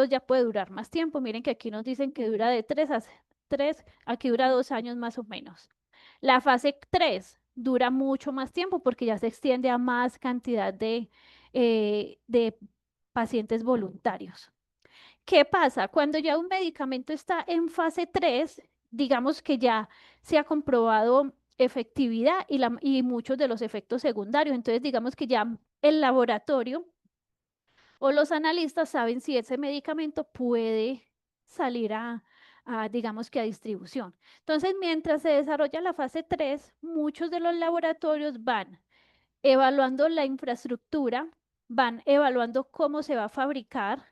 S1: ya puede durar más tiempo. Miren que aquí nos dicen que dura de 3 a 3, aquí dura 2 años más o menos. La fase 3 dura mucho más tiempo porque ya se extiende a más cantidad de pacientes voluntarios. ¿Qué pasa? Cuando ya un medicamento está en fase 3, digamos que ya se ha comprobado efectividad y muchos de los efectos secundarios. Entonces, digamos que ya el laboratorio o los analistas saben si ese medicamento puede salir digamos que a distribución. Entonces, mientras se desarrolla la fase 3, muchos de los laboratorios van evaluando la infraestructura, van evaluando cómo se va a fabricar.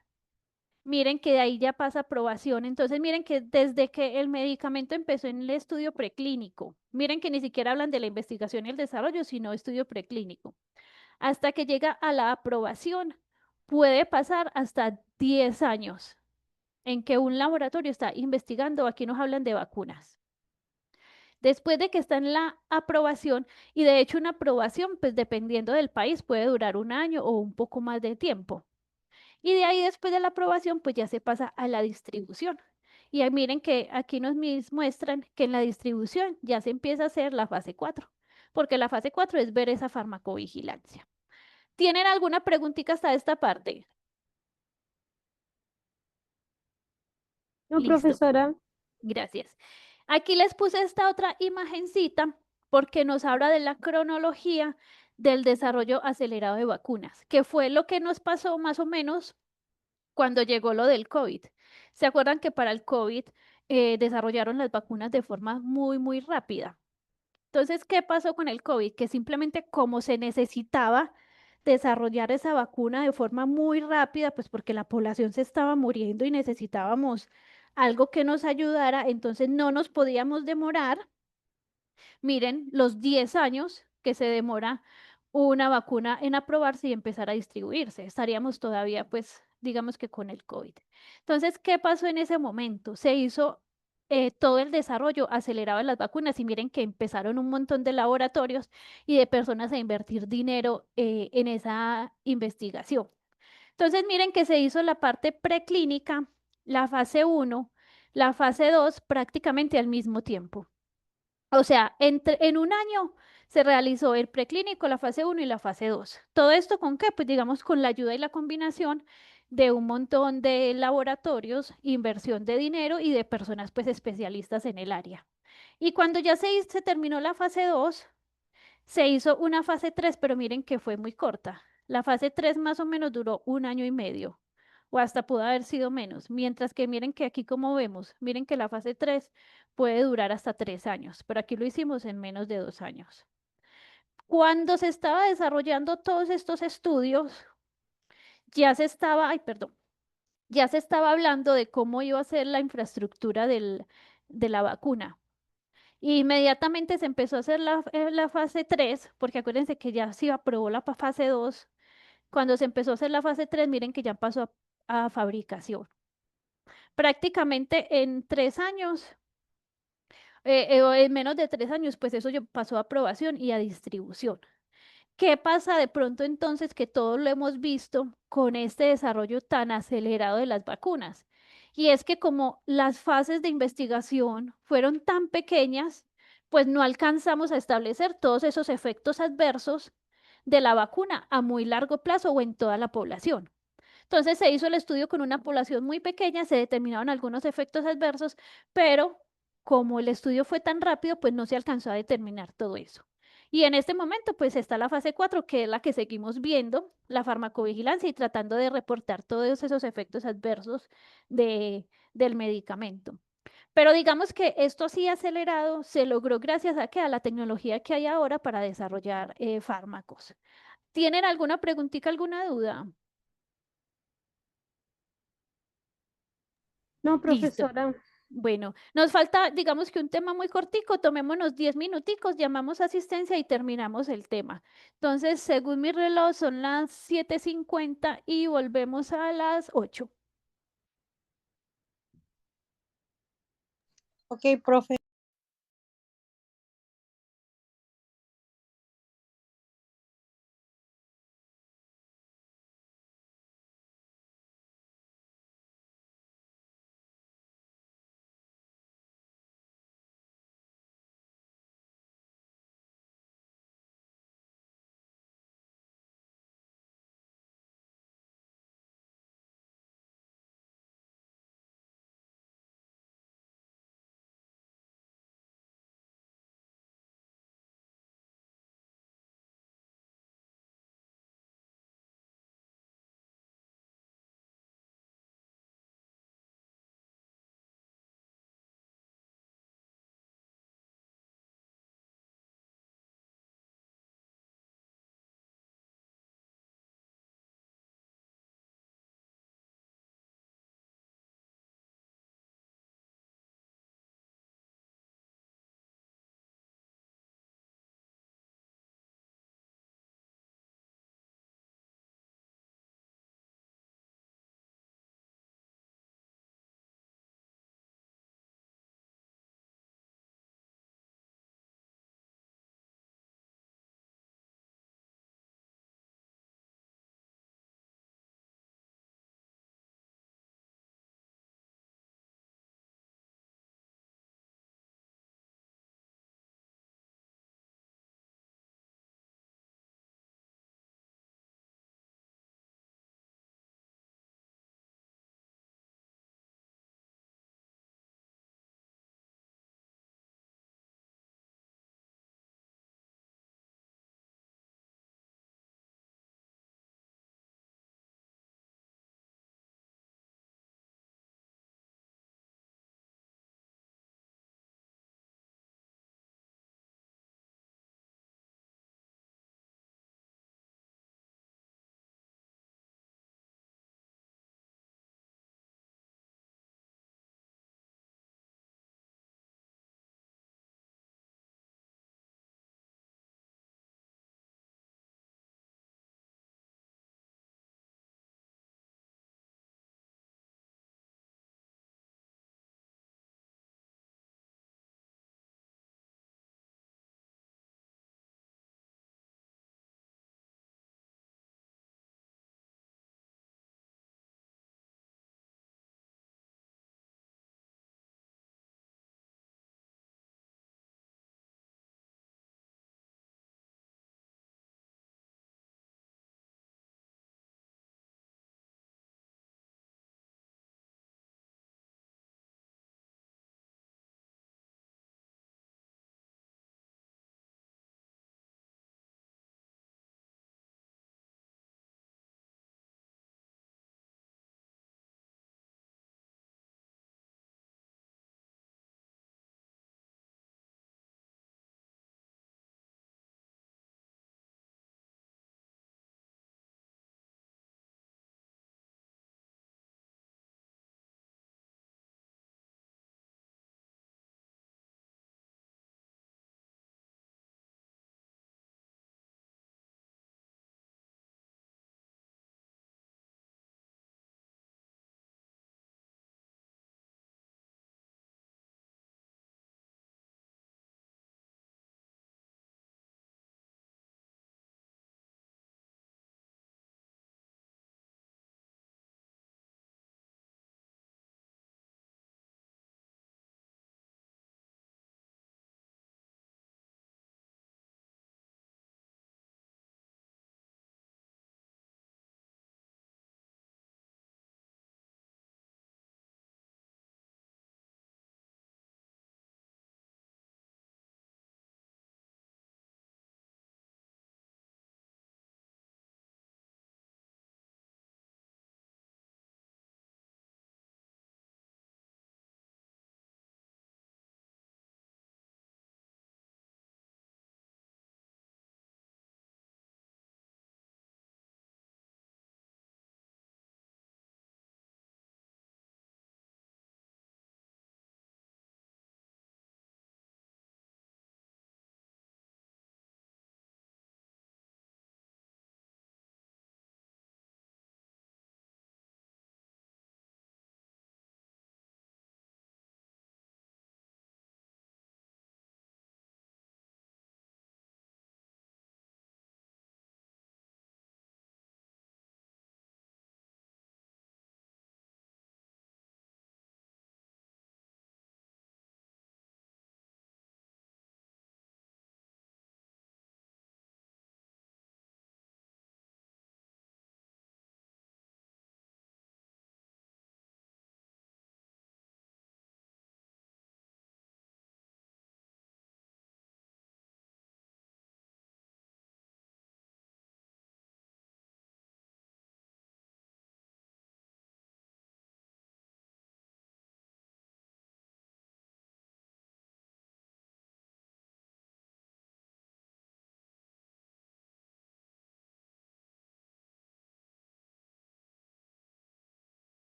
S1: Miren que de ahí ya pasa aprobación. Entonces, miren que desde que el medicamento empezó en el estudio preclínico, miren que ni siquiera hablan de la investigación y el desarrollo, sino estudio preclínico. Hasta que llega a la aprobación, puede pasar hasta 10 años en que un laboratorio está investigando. Aquí nos hablan de vacunas. Después de que está en la aprobación, y de hecho una aprobación, pues dependiendo del país, puede durar 1 año o un poco más de tiempo. Y de ahí después de la aprobación, pues ya se pasa a la distribución. Y ahí miren que aquí nos muestran que en la distribución ya se empieza a hacer la fase 4, porque la fase 4 es ver esa farmacovigilancia. ¿Tienen alguna preguntita hasta esta parte?
S7: No,
S1: Listo.
S7: profesora.
S1: Gracias. Aquí les puse esta otra imagencita porque nos habla de la cronología del desarrollo acelerado de vacunas, que fue lo que nos pasó más o menos cuando llegó lo del COVID. ¿Se acuerdan que para el COVID desarrollaron las vacunas de forma muy, muy rápida? Entonces, ¿qué pasó con el COVID? Que simplemente como se necesitaba desarrollar esa vacuna de forma muy rápida, pues porque la población se estaba muriendo y necesitábamos algo que nos ayudara, entonces no nos podíamos demorar. Miren, los 10 años que se demora una vacuna en aprobarse y empezar a distribuirse. Estaríamos todavía, pues, digamos que con el COVID. Entonces, ¿qué pasó en ese momento? Se hizo todo el desarrollo acelerado de las vacunas y miren que empezaron un montón de laboratorios y de personas a invertir dinero en esa investigación. Entonces, miren que se hizo la parte preclínica, la fase 1, la fase 2 prácticamente al mismo tiempo. O sea, en un año se realizó el preclínico, la fase 1 y la fase 2. ¿Todo esto con qué? Pues digamos con la ayuda y la combinación de un montón de laboratorios, inversión de dinero y de personas pues especialistas en el área. Y cuando ya se terminó la fase 2, se hizo una fase 3, pero miren que fue muy corta. La fase 3 más o menos duró 1 año y medio, o hasta pudo haber sido menos. Mientras que miren que aquí como vemos, miren que la fase 3 puede durar hasta 3 años, pero aquí lo hicimos en menos de 2 años. Cuando se estaba desarrollando todos estos estudios, ya se estaba, ay, perdón, ya se estaba hablando de cómo iba a ser la infraestructura de la vacuna. Inmediatamente se empezó a hacer la fase 3, porque acuérdense que ya se aprobó la fase 2. Cuando se empezó a hacer la fase 3, miren que ya pasó a fabricación. Prácticamente en 3 años, o en menos de 3 años, pues eso ya pasó a aprobación y a distribución. ¿Qué pasa de pronto entonces que todos lo hemos visto con este desarrollo tan acelerado de las vacunas? Y es que como las fases de investigación fueron tan pequeñas, pues no alcanzamos a establecer todos esos efectos adversos de la vacuna a muy largo plazo o en toda la población. Entonces se hizo el estudio con una población muy pequeña, se determinaron algunos efectos adversos, pero como el estudio fue tan rápido, pues no se alcanzó a determinar todo eso. Y en este momento, pues está la fase 4, que es la que seguimos viendo, la farmacovigilancia y tratando de reportar todos esos efectos adversos del medicamento. Pero digamos que esto así acelerado se logró gracias a, a la tecnología que hay ahora para desarrollar fármacos. ¿Tienen alguna preguntita, alguna duda?
S7: No,
S1: Listo.
S7: profesora.
S1: Bueno, nos falta, digamos que un tema muy cortico, tomémonos 10 minuticos, llamamos asistencia y terminamos el tema. Entonces, según mi reloj, son las 7:50 y volvemos a las 8.
S2: Ok, profe.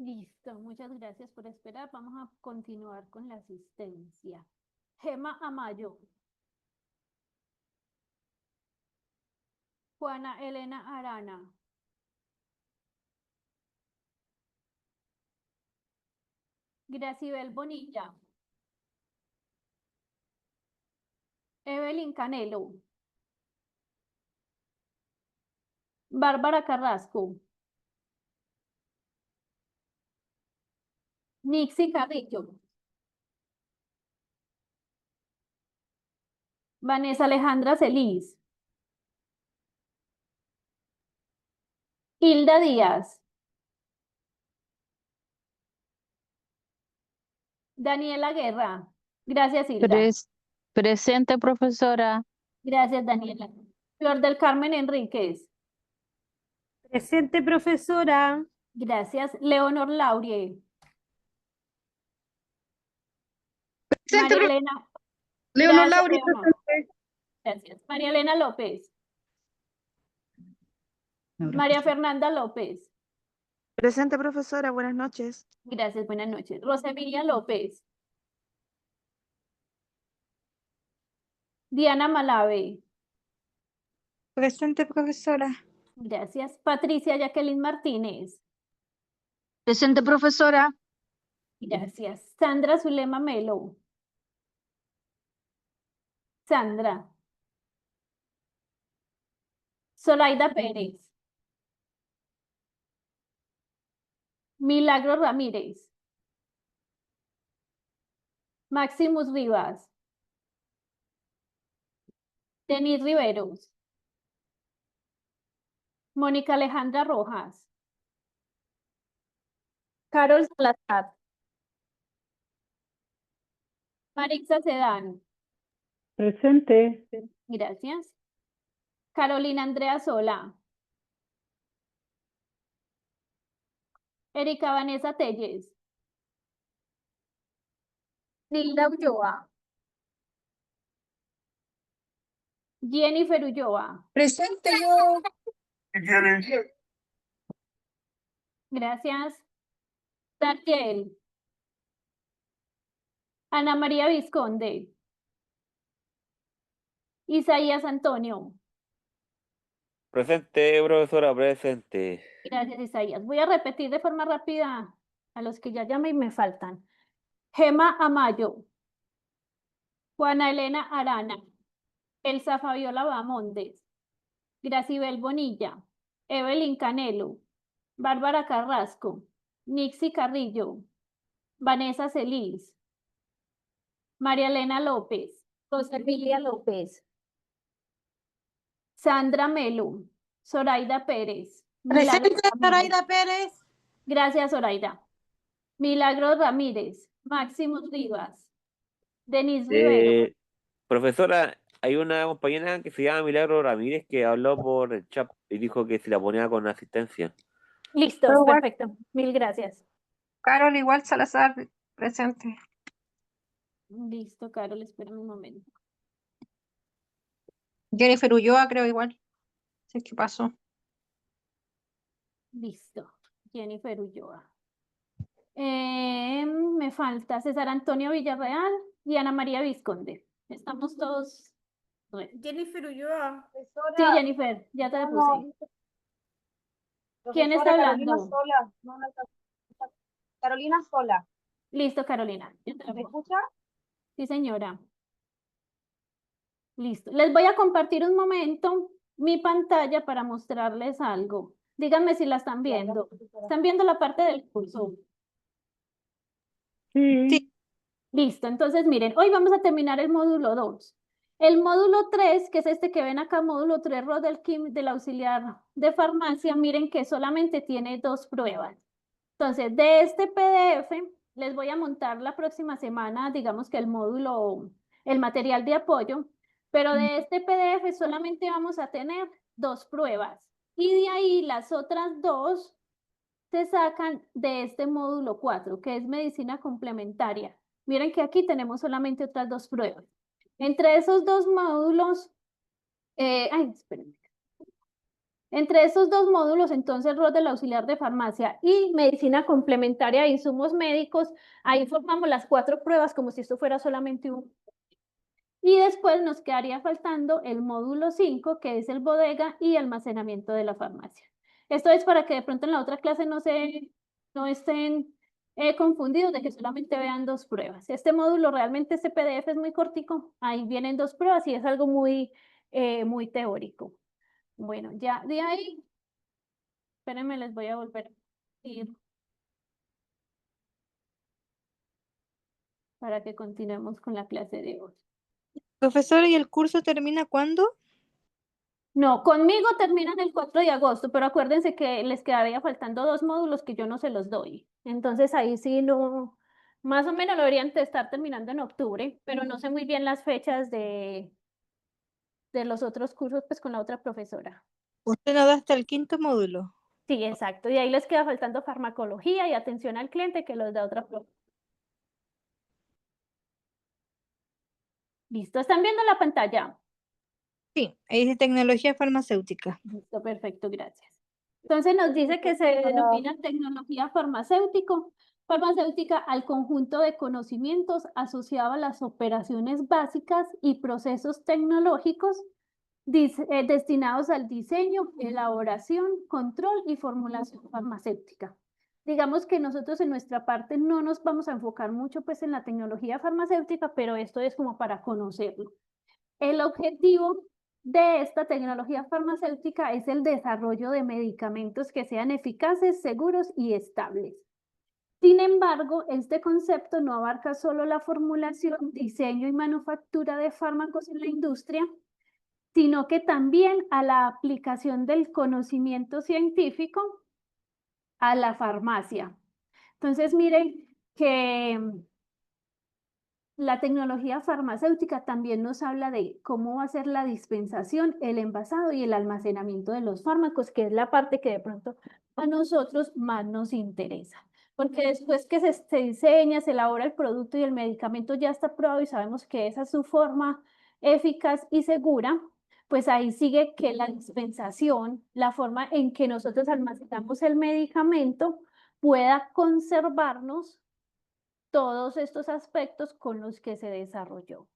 S1: Listo, muchas gracias por esperar. Vamos a continuar con la asistencia. Gema Amayo. Juana Elena Arana. Gracibel Bonilla. Evelyn Canelo. Bárbara Carrasco. Nixie Carrillo. Vanessa Alejandra Celis. Hilda Díaz. Daniela Guerra. Gracias, Hilda.
S8: Presente, profesora.
S1: Gracias, Daniela. Flor del Carmen Enríquez.
S7: Presente, profesora.
S1: Gracias. Leonor Laurie.
S9: Presente,
S1: María Elena.
S9: Leonor
S1: Gracias,
S9: Lauri,
S1: Leonor.
S9: presente.
S1: Gracias. María Elena López. María Fernanda López.
S10: Presente, profesora, buenas noches.
S1: Gracias, buenas noches. Rosa Emilia López. Diana Malave.
S3: Presente, profesora.
S1: Gracias. Patricia Jacqueline Martínez.
S3: Presente, profesora.
S1: Gracias. Sandra Zulema Melo. Sandra. Zoraida Pérez. Milagro Ramírez. Maximus Rivas. Denis Riveros. Mónica Alejandra Rojas. Carol Salazar. Marixa Sedán.
S7: Presente.
S1: Gracias. Carolina Andrea Sola. Erika Vanessa Telles. Nilda Ulloa. Jennifer Ulloa.
S3: Presente yo.
S1: Gracias. Dartiel. Ana María Vizconde. Isaías Antonio.
S11: Presente, profesora, presente.
S1: Gracias, Isaías. Voy a repetir de forma rápida a los que ya llamé y me faltan. Gema Amayo. Juana Elena Arana. Elsa Fabiola Bamondes. Gracibel Bonilla. Evelyn Canelo. Bárbara Carrasco. Nixie Carrillo. Vanessa Celis. María Elena López. Rosa Emilia López. Sandra Melo. Zoraida Pérez.
S2: Presente,
S1: Milagro Ramírez.
S2: Zoraida Pérez.
S1: Gracias, Zoraida. Milagros Ramírez. Máximo Rivas. Denis Rivero.
S11: Profesora, hay una compañera que se llama Milagro Ramírez que habló por el chat y dijo que se la ponía con asistencia.
S1: Listo,
S3: Pero igual-
S1: perfecto. Mil gracias.
S3: Carol igual Salazar, presente.
S1: Listo, Carol, espérame un momento.
S3: Jennifer Ulloa, creo igual. Sé qué pasó.
S1: Listo. Jennifer Ulloa. Me falta César Antonio Villarreal y Ana María Vizconde. Estamos todos.
S10: Jennifer Ulloa.
S1: Sí, Jennifer, ya te la puse. ¿Quién está
S5: Carolina
S1: hablando?
S5: Sola. No, no, Carolina Sola.
S1: Listo, Carolina. Ya te la
S5: ¿Me
S1: puse.
S5: escucha?
S1: Sí, señora. Listo. Les voy a compartir un momento mi pantalla para mostrarles algo. Díganme si la están viendo. ¿Están viendo la parte del curso?
S7: Sí.
S1: Listo. Entonces, miren, hoy vamos a terminar el módulo 2. El módulo 3, que es este que ven acá, módulo 3, rol del auxiliar de farmacia, miren que solamente tiene 2 pruebas. Entonces, de este PDF, les voy a montar la próxima semana, digamos que el módulo, el material de apoyo, pero de este PDF solamente vamos a tener 2 pruebas. Y de ahí las otras 2 se sacan de este módulo 4, que es medicina complementaria. Miren que aquí tenemos solamente otras 2 pruebas. Entre esos 2 módulos, espérenme. Entre estos dos módulos, entonces, el rol del auxiliar de farmacia y medicina complementaria e insumos médicos, ahí formamos las 4 pruebas como si esto fuera solamente un. Y después nos quedaría faltando el módulo 5, que es el bodega y almacenamiento de la farmacia. Esto es para que de pronto en la otra clase no estén confundidos de que solamente vean 2 pruebas. Este módulo realmente, este PDF es muy cortico, ahí vienen 2 pruebas y es algo muy teórico. Bueno, ya de ahí, espérenme, les voy a volver a ir para que continuemos con la clase de hoy.
S10: Profesora, ¿y el curso termina cuándo?
S1: No, conmigo terminan el 4 de agosto, pero acuérdense que les quedaría faltando 2 módulos que yo no se los doy. Entonces ahí sí no, más o menos lo deberían de estar terminando en octubre, pero no sé muy bien las fechas de los otros cursos, pues con la otra profesora.
S10: Usted no da hasta el 5.º módulo.
S1: Sí, exacto. Y ahí les queda faltando farmacología y atención al cliente que los da otra profesora. ¿Listo? ¿Están viendo la pantalla?
S10: Sí, ahí dice tecnología farmacéutica.
S1: Listo, perfecto, gracias. Entonces nos dice que se denomina tecnología farmacéutica al conjunto de conocimientos asociados a las operaciones básicas y procesos tecnológicos destinados al diseño, elaboración, control y formulación farmacéutica. Digamos que nosotros en nuestra parte no nos vamos a enfocar mucho pues en la tecnología farmacéutica, pero esto es como para conocerlo. El objetivo de esta tecnología farmacéutica es el desarrollo de medicamentos que sean eficaces, seguros y estables. Sin embargo, este concepto no abarca solo la formulación, diseño y manufactura de fármacos en la industria, sino que también a la aplicación del conocimiento científico a la farmacia. Entonces, miren que la tecnología farmacéutica también nos habla de cómo va a ser la dispensación, el envasado y el almacenamiento de los fármacos, que es la parte que de pronto a nosotros más nos interesa. Porque después que se diseña, se elabora el producto y el medicamento ya está probado y sabemos que esa es su forma eficaz y segura, pues ahí sigue que la dispensación, la forma en que nosotros almacenamos el medicamento, pueda conservarnos todos estos aspectos con los que se desarrolló.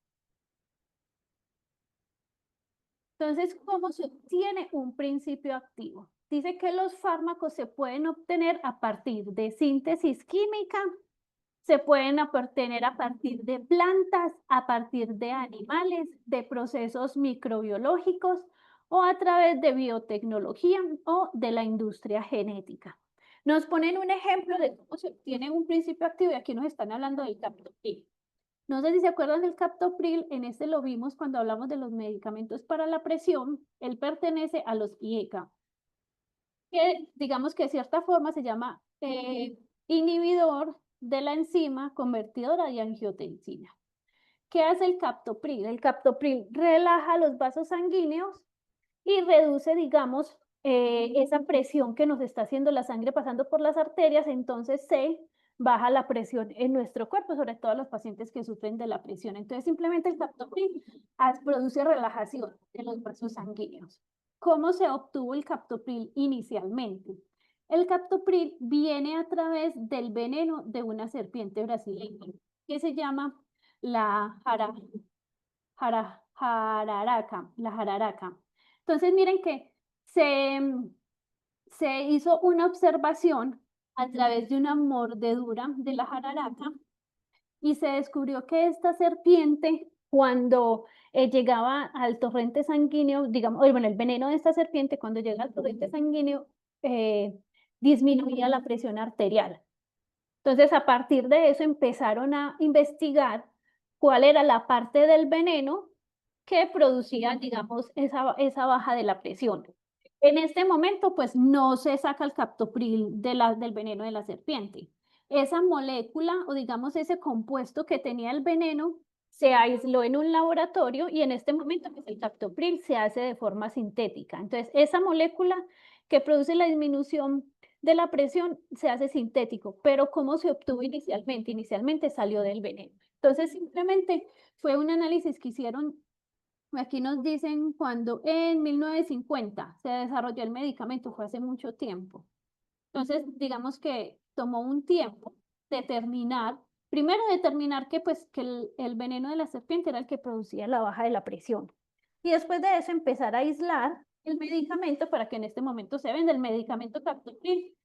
S1: Entonces, ¿cómo se obtiene un principio activo? Dice que los fármacos se pueden obtener a partir de síntesis química, se pueden obtener a partir de plantas, a partir de animales, de procesos microbiológicos o a través de biotecnología o de la industria genética. Nos ponen un ejemplo de cómo se obtiene un principio activo y aquí nos están hablando del captopril. No sé si se acuerdan del captopril, en este lo vimos cuando hablamos de los medicamentos para la presión, él pertenece a los IECA, que digamos que de cierta forma se llama inhibidor de la enzima convertidora de angiotensina. ¿Qué hace el captopril? El captopril relaja los vasos sanguíneos y reduce, digamos, esa presión que nos está haciendo la sangre pasando por las arterias, entonces se baja la presión en nuestro cuerpo, sobre todo los pacientes que sufren de la presión. Entonces, simplemente el captopril produce relajación de los vasos sanguíneos. ¿Cómo se obtuvo el captopril inicialmente? El captopril viene a través del veneno de una serpiente brasileña que se llama la jararaca. Entonces, miren que se hizo una observación a través de una mordedura de la jararaca y se descubrió que esta serpiente, cuando llegaba al torrente sanguíneo, digamos, bueno, el veneno de esta serpiente, cuando llega al torrente sanguíneo, disminuía la presión arterial. Entonces, a partir de eso empezaron a investigar cuál era la parte del veneno que producía, digamos, esa baja de la presión. En este momento, pues, no se saca el captopril del veneno de la serpiente. Esa molécula, o digamos, ese compuesto que tenía el veneno, se aisló en un laboratorio y en este momento, pues, el captopril se hace de forma sintética. Entonces, esa molécula que produce la disminución de la presión se hace sintético, pero ¿cómo se obtuvo inicialmente? Inicialmente salió del veneno. Entonces, simplemente fue un análisis que hicieron Aquí nos dicen cuando en 1950 se desarrolló el medicamento, fue hace mucho tiempo. Entonces, digamos que tomó un tiempo determinar, primero determinar que, pues, que el veneno de la serpiente era el que producía la baja de la presión. Y después de eso empezar a aislar el medicamento para que en este momento se venda el medicamento Captopril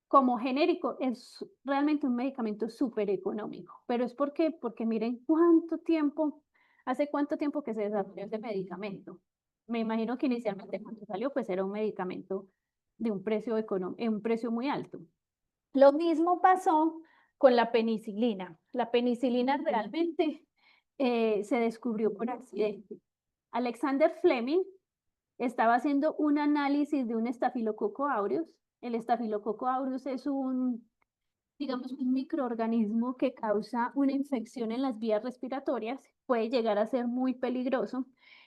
S1: como genérico. Es realmente un medicamento súper económico, pero es porque miren hace cuánto tiempo que se desarrolló este medicamento. Me imagino que inicialmente cuando salió, pues era un medicamento de un precio muy alto. Lo mismo pasó con la penicilina. La penicilina realmente se descubrió por accidente. Alexander Fleming estaba haciendo un análisis de un estafilococo aureus. El estafilococo aureus es digamos, un microorganismo que causa una infección en las vías respiratorias, puede llegar a ser muy peligroso.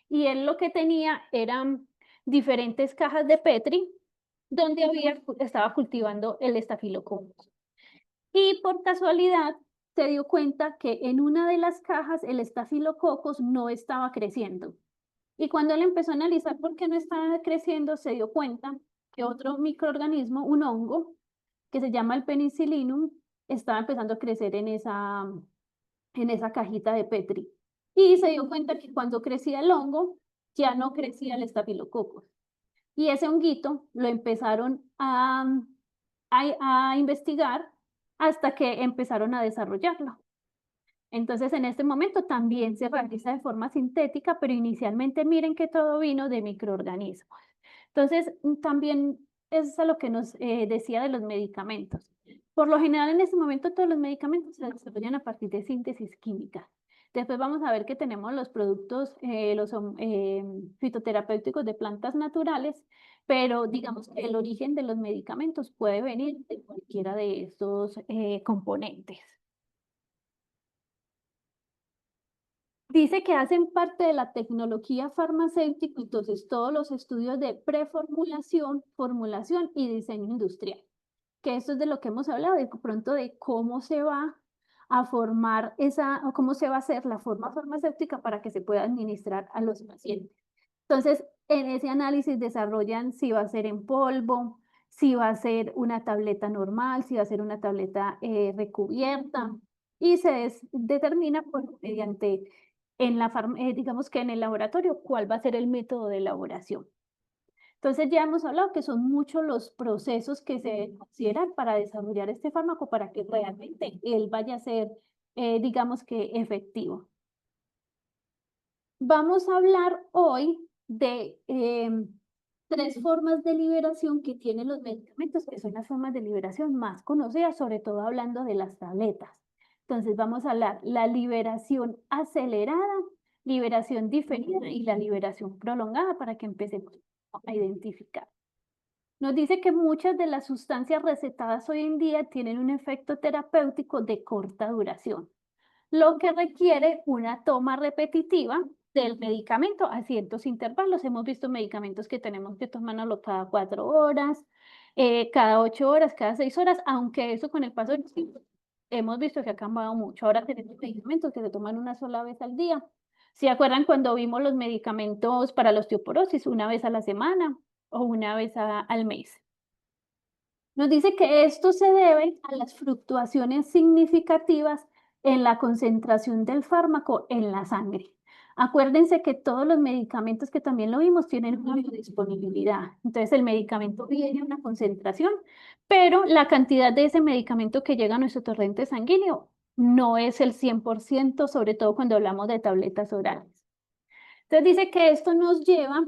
S1: Y él lo que tenía eran diferentes cajas de Petri donde estaba cultivando el estafilococcus. Y por casualidad se dio cuenta que en una de las cajas el estafilococcus no estaba creciendo. Y cuando él empezó a analizar por qué no estaba creciendo, se dio cuenta que otro microorganismo, un hongo, que se llama el penicillinum, estaba empezando a crecer en esa cajita de Petri. Y se dio cuenta que cuando crecía el hongo, ya no crecía el estafilococcus. Y ese honguito lo empezaron a investigar hasta que empezaron a desarrollarlo. Entonces, en este momento también se realiza de forma sintética, pero inicialmente miren que todo vino de microorganismos. Entonces, también es a lo que nos decía de los medicamentos. Por lo general, en este momento todos los medicamentos se desarrollan a partir de síntesis química. Después vamos a ver que tenemos los productos, fitoterapéuticos de plantas naturales, pero digamos que el origen de los medicamentos puede venir de cualquiera de estos componentes. Dice que hacen parte de la tecnología farmacéutica, entonces todos los estudios de preformulación, formulación y diseño industrial, que esto es de lo que hemos hablado, de pronto de cómo se va a formar o cómo se va a hacer la forma farmacéutica para que se pueda administrar a los pacientes. Entonces, en ese análisis desarrollan si va a ser en polvo, si va a ser una tableta normal, si va a ser una tableta recubierta, y se determina mediante digamos que en el laboratorio, cuál va a ser el método de elaboración. Entonces ya hemos hablado que son muchos los procesos que se consideran para desarrollar este fármaco para que realmente él vaya a ser, digamos que efectivo. Vamos a hablar hoy de 3 formas de liberación que tienen los medicamentos, que son las formas de liberación más conocidas, sobre todo hablando de las tabletas. Entonces vamos a hablar la liberación acelerada, liberación diferida y la liberación prolongada para que empecemos a identificar. Nos dice que muchas de las sustancias recetadas hoy en día tienen un efecto terapéutico de corta duración, lo que requiere una toma repetitiva del medicamento a ciertos intervalos. Hemos visto medicamentos que tenemos que tomarlo cada 4 horas, cada 8 horas, cada 6 horas, aunque eso con el paso del tiempo hemos visto que ha cambiado mucho. Ahora tenemos medicamentos que se toman una sola vez al día. ¿Se acuerdan cuando vimos los medicamentos para la osteoporosis una vez a la semana o una vez al mes? Nos dice que esto se debe a las fluctuaciones significativas en la concentración del fármaco en la sangre. Acuérdense que todos los medicamentos, que también lo vimos, tienen una biodisponibilidad. Entonces el medicamento viene a una concentración, pero la cantidad de ese medicamento que llega a nuestro torrente sanguíneo no es el 100%, sobre todo cuando hablamos de tabletas orales. Entonces dice que esto nos lleva,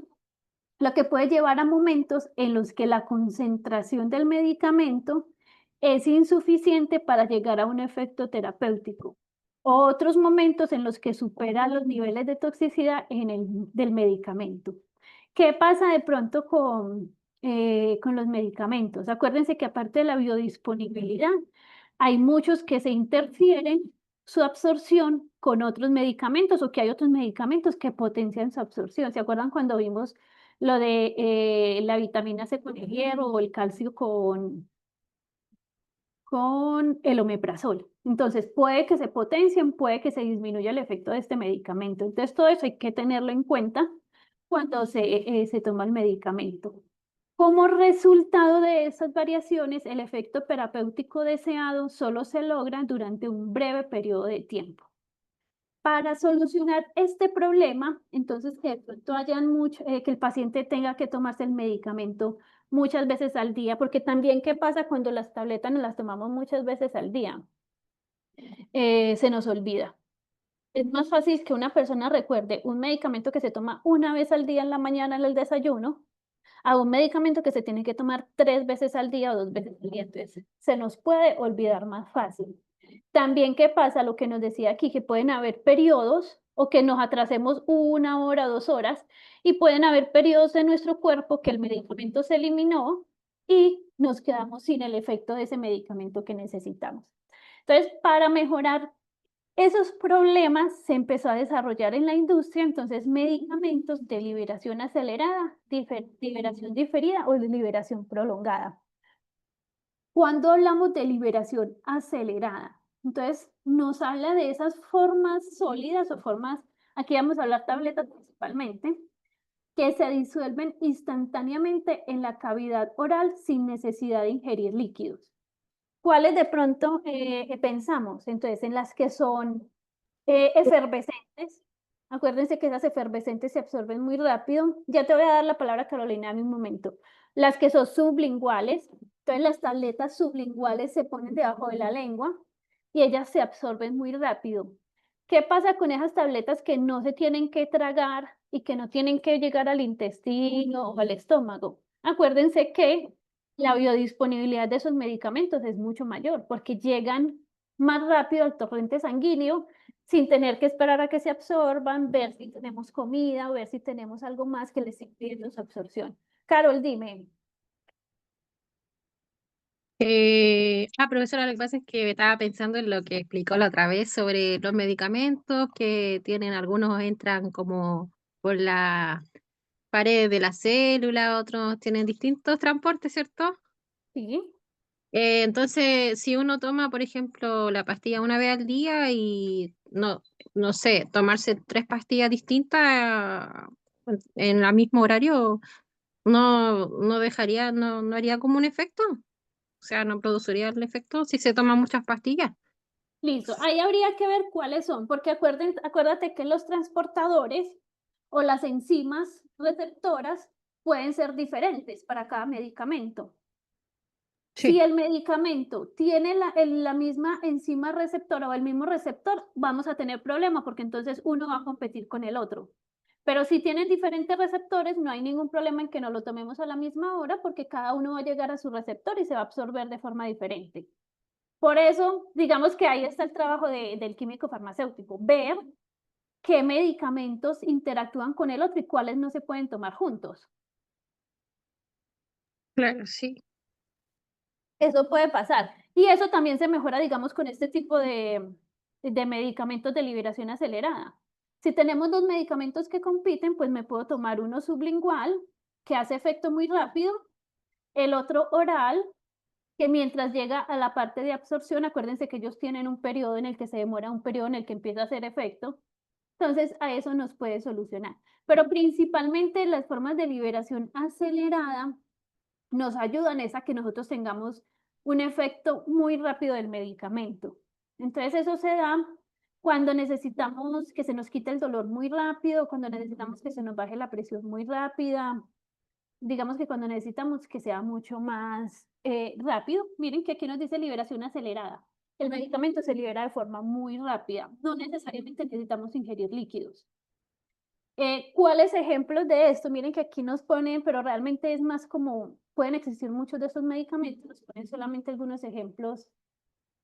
S1: lo que puede llevar a momentos en los que la concentración del medicamento es insuficiente para llegar a un efecto terapéutico. Otros momentos en los que supera los niveles de toxicidad del medicamento. ¿Qué pasa de pronto con los medicamentos? Acuérdense que aparte de la biodisponibilidad, hay muchos que se interfieren su absorción con otros medicamentos o que hay otros medicamentos que potencian su absorción. ¿Se acuerdan cuando vimos lo de la vitamina C con el hierro o el calcio con el omeprazol? Entonces, puede que se potencien, puede que se disminuya el efecto de este medicamento. Entonces, todo eso hay que tenerlo en cuenta cuando se toma el medicamento. Como resultado de esas variaciones, el efecto terapéutico deseado solo se logra durante un breve periodo de tiempo. Para solucionar este problema, entonces que de pronto que el paciente tenga que tomarse el medicamento muchas veces al día, porque también qué pasa cuando las tabletas nos las tomamos muchas veces al día, se nos olvida. Es más fácil que una persona recuerde un medicamento que se toma una vez al día en la mañana en el desayuno, a un medicamento que se tiene que tomar 3 veces al día o 2 veces al día. Entonces, se nos puede olvidar más fácil. También, ¿qué pasa? Lo que nos decía aquí, que pueden haber periodos o que nos atrasemos 1 hora, 2 horas, y pueden haber periodos de nuestro cuerpo que el medicamento se eliminó y nos quedamos sin el efecto de ese medicamento que necesitamos. Entonces, para mejorar esos problemas se empezó a desarrollar en la industria, entonces medicamentos de liberación acelerada, liberación diferida o de liberación prolongada. Cuando hablamos de liberación acelerada, entonces nos habla de esas formas sólidas o formas, aquí vamos a hablar tabletas principalmente, que se disuelven instantáneamente en la cavidad oral sin necesidad de ingerir líquidos. ¿Cuáles de pronto pensamos? Entonces, en las que son efervescentes. Acuérdense que esas efervescentes se absorben muy rápido. Ya te voy a dar la palabra, Carolina, en un momento. Las que son sublinguales, entonces las tabletas sublinguales se ponen debajo de la lengua y ellas se absorben muy rápido. ¿Qué pasa con esas tabletas que no se tienen que tragar y que no tienen que llegar al intestino o al estómago? Acuérdense que la biodisponibilidad de esos medicamentos es mucho mayor porque llegan más rápido al torrente sanguíneo sin tener que esperar a que se absorban, ver si tenemos comida, ver si tenemos algo más que les impida su absorción. Carol, dime.
S12: Profesora, lo que pasa es que estaba pensando en lo que explicó la otra vez sobre los medicamentos que tienen, algunos entran como por la pared de la célula, otros tienen distintos transportes, ¿cierto?
S1: Sí.
S12: Entonces, si uno toma, por ejemplo, la pastilla una vez al día y no sé, tomarse 3 pastillas distintas en el mismo horario, no dejaría, no haría como un efecto. O sea, no produciría el efecto si se toman muchas pastillas.
S1: Listo, ahí habría que ver cuáles son, porque acuérdate que los transportadores o las enzimas receptoras pueden ser diferentes para cada medicamento. Si el medicamento tiene la misma enzima receptora o el mismo receptor, vamos a tener problemas porque entonces uno va a competir con el otro. Pero si tienen diferentes receptores, no hay ningún problema en que no lo tomemos a la misma hora porque cada uno va a llegar a su receptor y se va a absorber de forma diferente. Por eso, digamos que ahí está el trabajo del químico farmacéutico, ver qué medicamentos interactúan con el otro y cuáles no se pueden tomar juntos.
S12: Claro, sí.
S1: Eso puede pasar. Y eso también se mejora, digamos, con este tipo de medicamentos de liberación acelerada. Si tenemos 2 medicamentos que compiten, pues me puedo tomar uno sublingual, que hace efecto muy rápido, el otro oral, que mientras llega a la parte de absorción, acuérdense que ellos tienen un periodo en el que se demora, un periodo en el que empieza a hacer efecto. Entonces, a eso nos puede solucionar. Pero principalmente las formas de liberación acelerada nos ayudan es a que nosotros tengamos un efecto muy rápido del medicamento. Entonces, eso se da cuando necesitamos que se nos quite el dolor muy rápido, cuando necesitamos que se nos baje la presión muy rápida, digamos que cuando necesitamos que sea mucho más rápido. Miren que aquí nos dice liberación acelerada. El medicamento se libera de forma muy rápida. No necesariamente necesitamos ingerir líquidos. ¿Cuáles ejemplos de esto? Miren que aquí nos ponen, pero realmente es más como, pueden existir muchos de estos medicamentos, nos ponen solamente algunos ejemplos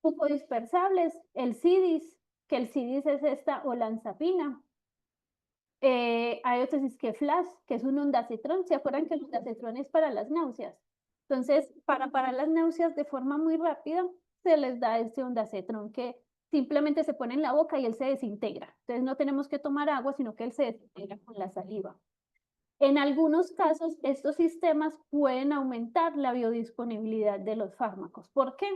S1: poco dispersables. El CIDIS, que el CIDIS es esta olanzapina. Hay otros que Flash, que es un ondansetron. ¿Se acuerdan que el ondansetron es para las náuseas? Entonces, para parar las náuseas de forma muy rápida, se les da este ondansetron que simplemente se pone en la boca y él se desintegra. Entonces no tenemos que tomar agua, sino que él se desintegra con la saliva. En algunos casos, estos sistemas pueden aumentar la biodisponibilidad de los fármacos. ¿Por qué?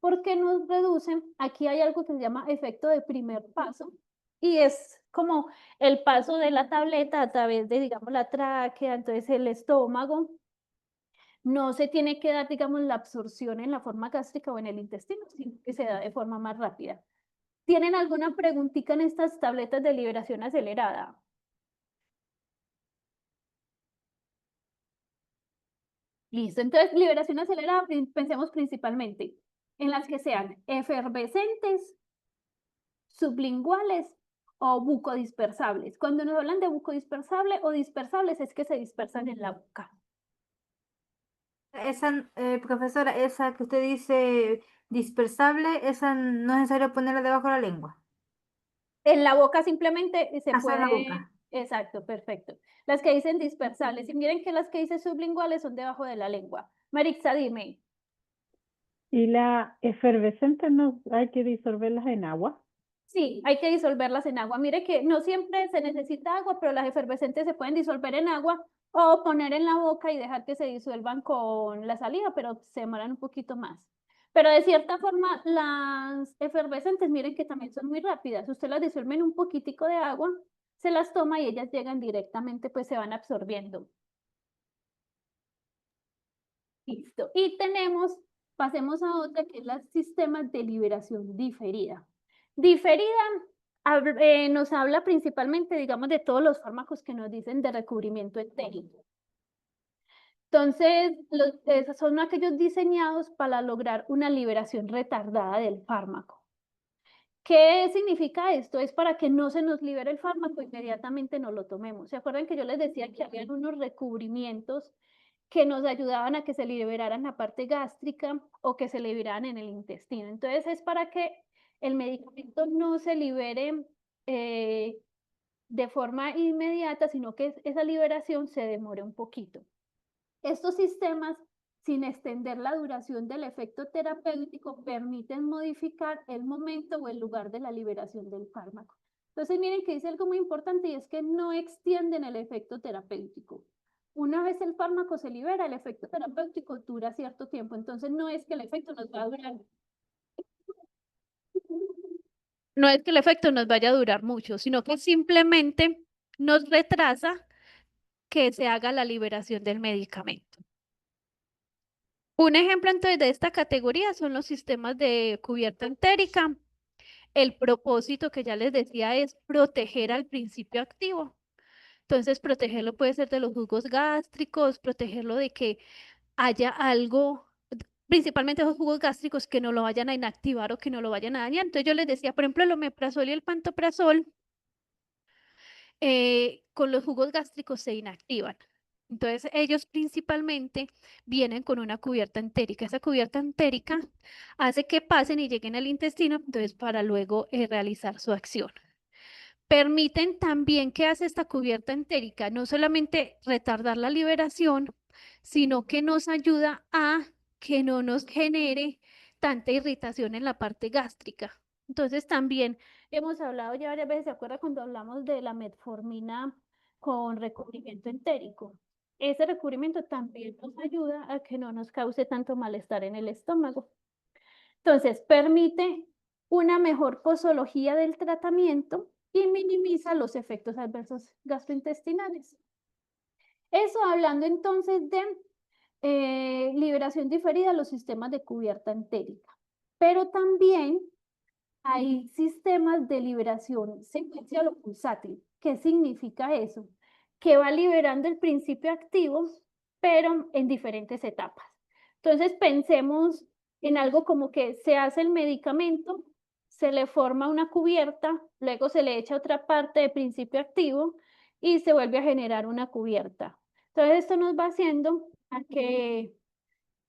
S1: porque nos reducen. Aquí hay algo que se llama efecto de primer paso, y es como el paso de la tableta a través de, digamos, la tráquea, entonces el estómago. No se tiene que dar, digamos, la absorción en la forma gástrica o en el intestino, sino que se da de forma más rápida. ¿Tienen alguna preguntita en estas tabletas de liberación acelerada? Listo, entonces liberación acelerada, pensemos principalmente en las que sean efervescentes, sublinguales o bucodispersables. Cuando nos hablan de bucodispersable o dispersables es que se dispersan en la boca.
S10: Esa, profesora, esa que usted dice dispersable, esa no es necesario ponerla debajo de la lengua.
S1: En la boca simplemente se
S10: Hacia la
S1: puede...
S10: boca.
S1: Exacto, perfecto. Las que dicen dispersables, y miren que las que dicen sublinguales son debajo de la lengua. Marixa, dime.
S7: ¿Y la efervescente no hay que disolverlas en agua?
S1: Sí, hay que disolverlas en agua. Mire que no siempre se necesita agua, pero las efervescentes se pueden disolver en agua o poner en la boca y dejar que se disuelvan con la saliva, pero se demoran un poquito más. Pero de cierta forma, las efervescentes, miren que también son muy rápidas. Usted las disuelve en un poquitico de agua, se las toma y ellas llegan directamente, pues se van absorbiendo. Listo. Y tenemos, pasemos a otra que es los sistemas de liberación diferida. Diferida nos habla principalmente, digamos, de todos los fármacos que nos dicen de recubrimiento entérico. Entonces, esos son aquellos diseñados para lograr una liberación retardada del fármaco. ¿Qué significa esto? Es para que no se nos libere el fármaco, inmediatamente no lo tomemos. ¿Se acuerdan que yo les decía que habían unos recubrimientos que nos ayudaban a que se liberaran la parte gástrica o que se liberaran en el intestino? Entonces, es para que el medicamento no se libere de forma inmediata, sino que esa liberación se demore un poquito. Estos sistemas, sin extender la duración del efecto terapéutico, permiten modificar el momento o el lugar de la liberación del fármaco. Entonces, miren que dice algo muy importante y es que no extienden el efecto terapéutico. Una vez el fármaco se libera, el efecto terapéutico dura cierto tiempo. Entonces, no es que el efecto nos va a durar. No es que el efecto nos vaya a durar mucho, sino que simplemente nos retrasa que se haga la liberación del medicamento. Un ejemplo entonces de esta categoría son los sistemas de cubierta entérica. El propósito que ya les decía es proteger al principio activo. Entonces, protegerlo puede ser de los jugos gástricos, protegerlo de que haya algo, principalmente esos jugos gástricos que no lo vayan a inactivar o que no lo vayan a dañar. Entonces, yo les decía, por ejemplo, el omeprazol y el pantoprazol, con los jugos gástricos se inactivan. Entonces, ellos principalmente vienen con una cubierta entérica. Esa cubierta entérica hace que pasen y lleguen al intestino, entonces, para luego realizar su acción. Permiten también que hace esta cubierta entérica, no solamente retardar la liberación, sino que nos ayuda a que no nos genere tanta irritación en la parte gástrica. Entonces, también hemos hablado ya varias veces, ¿se acuerda cuando hablamos de la metformina con recubrimiento entérico? Ese recubrimiento también nos ayuda a que no nos cause tanto malestar en el estómago. Entonces, permite una mejor posología del tratamiento y minimiza los efectos adversos gastrointestinales. Eso hablando entonces de liberación diferida, los sistemas de cubierta entérica. Pero también hay sistemas de liberación secuencial o pulsátil. ¿Qué significa eso? Que va liberando el principio activo, pero en diferentes etapas. Entonces pensemos en algo como que se hace el medicamento, se le forma una cubierta, luego se le echa otra parte de principio activo y se vuelve a generar una cubierta. Entonces esto nos va haciendo a que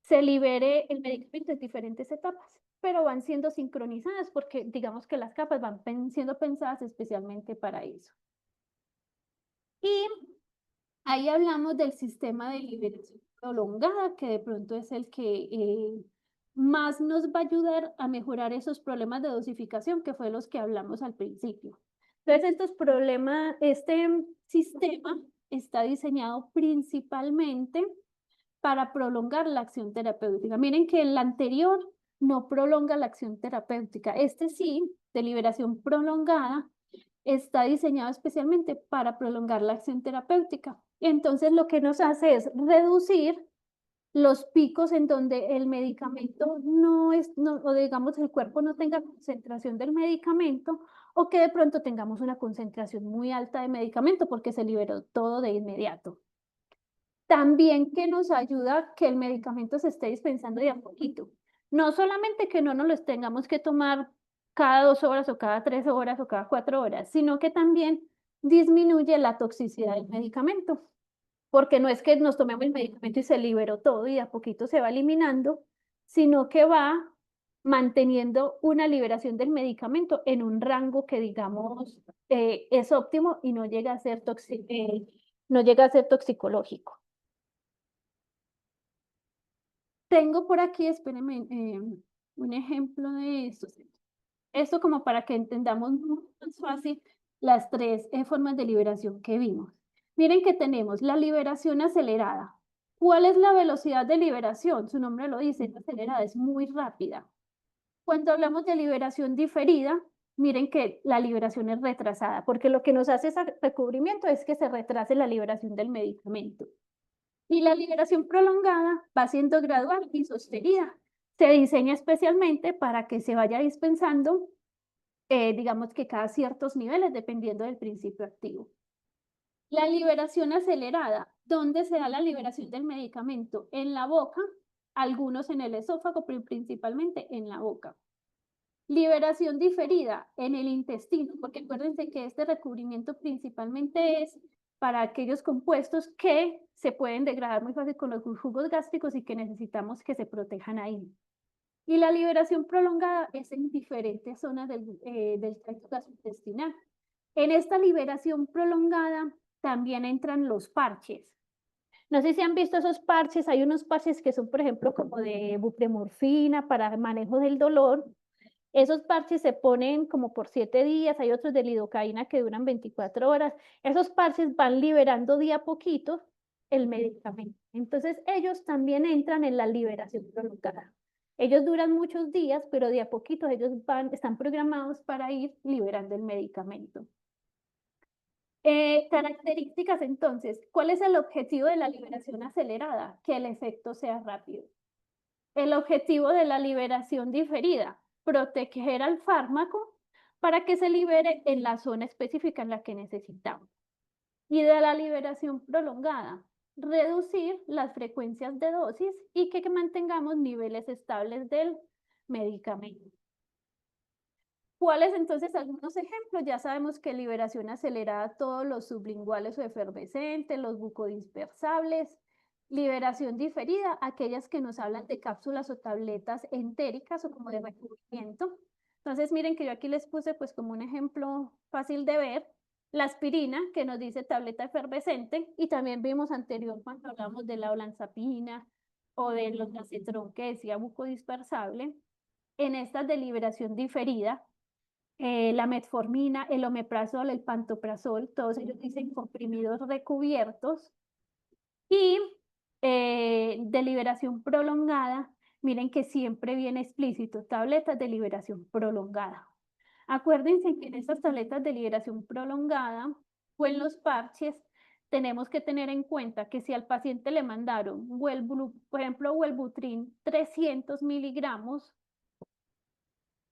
S1: se libere el medicamento en diferentes etapas, pero van siendo sincronizadas porque digamos que las capas van siendo pensadas especialmente para eso. Y ahí hablamos del sistema de liberación prolongada, que de pronto es el que más nos va a ayudar a mejorar esos problemas de dosificación, que fue los que hablamos al principio. Entonces, estos problemas, este sistema está diseñado principalmente para prolongar la acción terapéutica. Miren que el anterior no prolonga la acción terapéutica. Este sí, de liberación prolongada, está diseñado especialmente para prolongar la acción terapéutica. Entonces, lo que nos hace es reducir los picos en donde el medicamento o digamos el cuerpo no tenga concentración del medicamento, o que de pronto tengamos una concentración muy alta de medicamento porque se liberó todo de inmediato. También que nos ayuda a que el medicamento se esté dispensando de a poquito. No solamente que no nos los tengamos que tomar cada 2 horas o cada 3 horas o cada 4 horas, sino que también disminuye la toxicidad del medicamento. Porque no es que nos tomemos el medicamento y se liberó todo y de a poquito se va eliminando, sino que va manteniendo una liberación del medicamento en un rango que, digamos, es óptimo y no llega a ser toxicológico. Tengo por aquí, espérenme, un ejemplo de esto. Esto como para que entendamos más fácil las 3 formas de liberación que vimos. Miren que tenemos la liberación acelerada. ¿Cuál es la velocidad de liberación? Su nombre lo dice, es acelerada, es muy rápida. Cuando hablamos de liberación diferida, miren que la liberación es retrasada, porque lo que nos hace ese recubrimiento es que se retrase la liberación del medicamento. Y la liberación prolongada va siendo gradual y sostenida. Se diseña especialmente para que se vaya dispensando, digamos que cada ciertos niveles, dependiendo del principio activo. La liberación acelerada, ¿dónde se da la liberación del medicamento? En la boca, algunos en el esófago, pero principalmente en la boca. Liberación diferida en el intestino, porque acuérdense que este recubrimiento principalmente es para aquellos compuestos que se pueden degradar muy fácil con los jugos gástricos y que necesitamos que se protejan ahí. Y la liberación prolongada es en diferentes zonas del tracto gastrointestinal. En esta liberación prolongada también entran los parches. No sé si han visto esos parches, hay unos parches que son, por ejemplo, como de bupremorfina para el manejo del dolor. Esos parches se ponen como por 7 días, hay otros de lidocaína que duran 24 horas. Esos parches van liberando de a poquito el medicamento. Entonces, ellos también entran en la liberación prolongada. Ellos duran muchos días, pero de a poquito ellos están programados para ir liberando el medicamento. Características entonces, ¿cuál es el objetivo de la liberación acelerada? Que el efecto sea rápido. El objetivo de la liberación diferida, proteger al fármaco para que se libere en la zona específica en la que necesitamos. Y de la liberación prolongada, reducir las frecuencias de dosis y que mantengamos niveles estables del medicamento. ¿Cuáles entonces algunos ejemplos? Ya sabemos que liberación acelerada, todos los sublinguales o efervescentes, los bucodispersables. Liberación diferida, aquellas que nos hablan de cápsulas o tabletas entéricas o como de recubrimiento. Entonces miren que yo aquí les puse pues como un ejemplo fácil de ver. La aspirina, que nos dice tableta efervescente, y también vimos anterior cuando hablamos de la olanzapina o de los gacetrón que decía bucodispersable. En estas de liberación diferida, la metformina, el omeprazol, el pantoprazol, todos ellos dicen comprimidos recubiertos. Y de liberación prolongada, miren que siempre viene explícito, tabletas de liberación prolongada. Acuérdense que en estas tabletas de liberación prolongada o en los parches, tenemos que tener en cuenta que si al paciente le mandaron, por ejemplo, Wellbutrin 300 miligramos,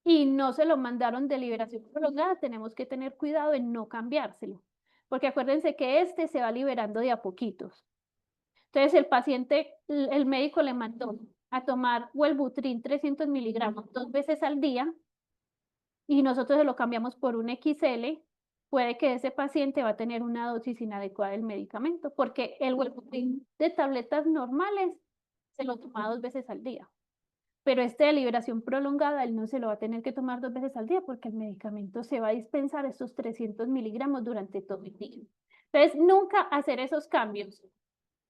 S1: y no se lo mandaron de liberación prolongada, tenemos que tener cuidado en no cambiárselo, porque acuérdense que este se va liberando de a poquitos. Entonces el paciente, el médico le mandó a tomar Wellbutrin 300 miligramos 2 veces al día y nosotros se lo cambiamos por un XL, puede que ese paciente va a tener una dosis inadecuada del medicamento, porque el Wellbutrin de tabletas normales se lo toma 2 veces al día. Pero este de liberación prolongada, él no se lo va a tener que tomar 2 veces al día porque el medicamento se va a dispensar estos 300 miligramos durante todo el día. Entonces, nunca hacer esos cambios.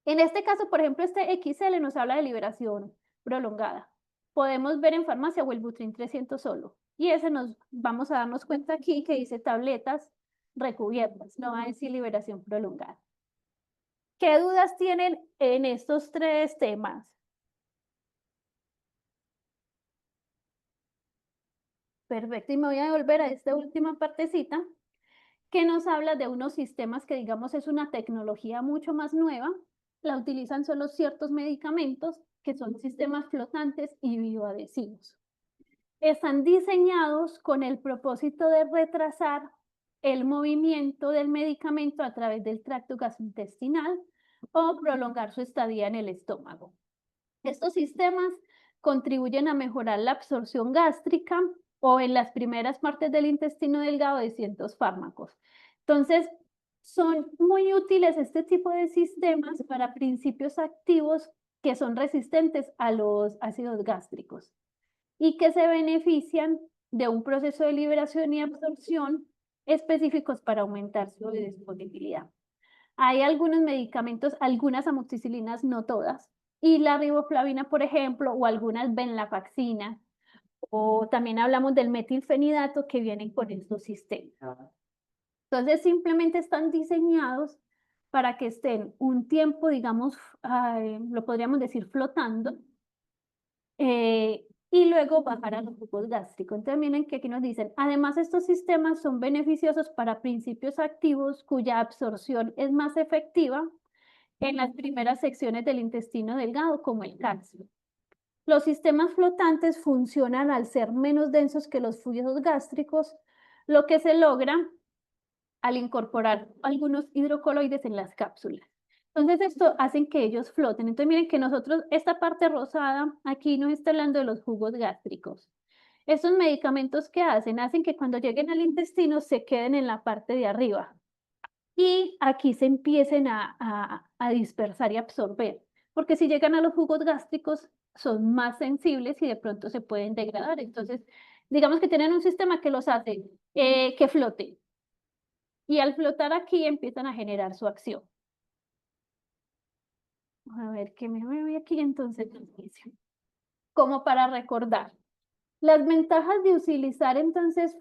S1: En este caso, por ejemplo, este XL nos habla de liberación prolongada. Podemos ver en farmacia Wellbutrin 300 solo. Y ese nos vamos a darnos cuenta aquí que dice tabletas recubiertas, no va a decir liberación prolongada. ¿Qué dudas tienen en estos 3 temas? Perfecto, y me voy a devolver a esta última partecita que nos habla de unos sistemas que, digamos, es una tecnología mucho más nueva. La utilizan solo ciertos medicamentos que son sistemas flotantes y bioadhesivos. Están diseñados con el propósito de retrasar el movimiento del medicamento a través del tracto gastrointestinal o prolongar su estadía en el estómago. Estos sistemas contribuyen a mejorar la absorción gástrica o en las primeras partes del intestino delgado de ciertos fármacos. Entonces, son muy útiles este tipo de sistemas para principios activos que son resistentes a los ácidos gástricos y que se benefician de un proceso de liberación y absorción específicos para aumentar su disponibilidad. Hay algunos medicamentos, algunas amoxicilinas, no todas, y la riboflavina, por ejemplo, o algunas venlafaxina, o también hablamos del metilfenidato que vienen con estos sistemas. Entonces, simplemente están diseñados para que estén un tiempo, digamos, lo podríamos decir flotando, y luego bajar a los jugos gástricos. Entonces, miren que aquí nos dicen, además estos sistemas son beneficiosos para principios activos cuya absorción es más efectiva en las primeras secciones del intestino delgado, como el calcio. Los sistemas flotantes funcionan al ser menos densos que los fluidos gástricos, lo que se logra al incorporar algunos hidrocoloides en las cápsulas. Entonces, esto hace que ellos floten. Entonces, miren que nosotros, esta parte rosada, aquí nos está hablando de los jugos gástricos. Estos medicamentos que hacen que cuando lleguen al intestino se queden en la parte de arriba. Y aquí se empiecen a dispersar y absorber. Porque si llegan a los jugos gástricos, son más sensibles y de pronto se pueden degradar. Entonces, digamos que tienen un sistema que los hace que floten. Y al flotar aquí empiezan a generar su acción. A ver, que me voy aquí entonces. Como para recordar. Las ventajas de utilizar entonces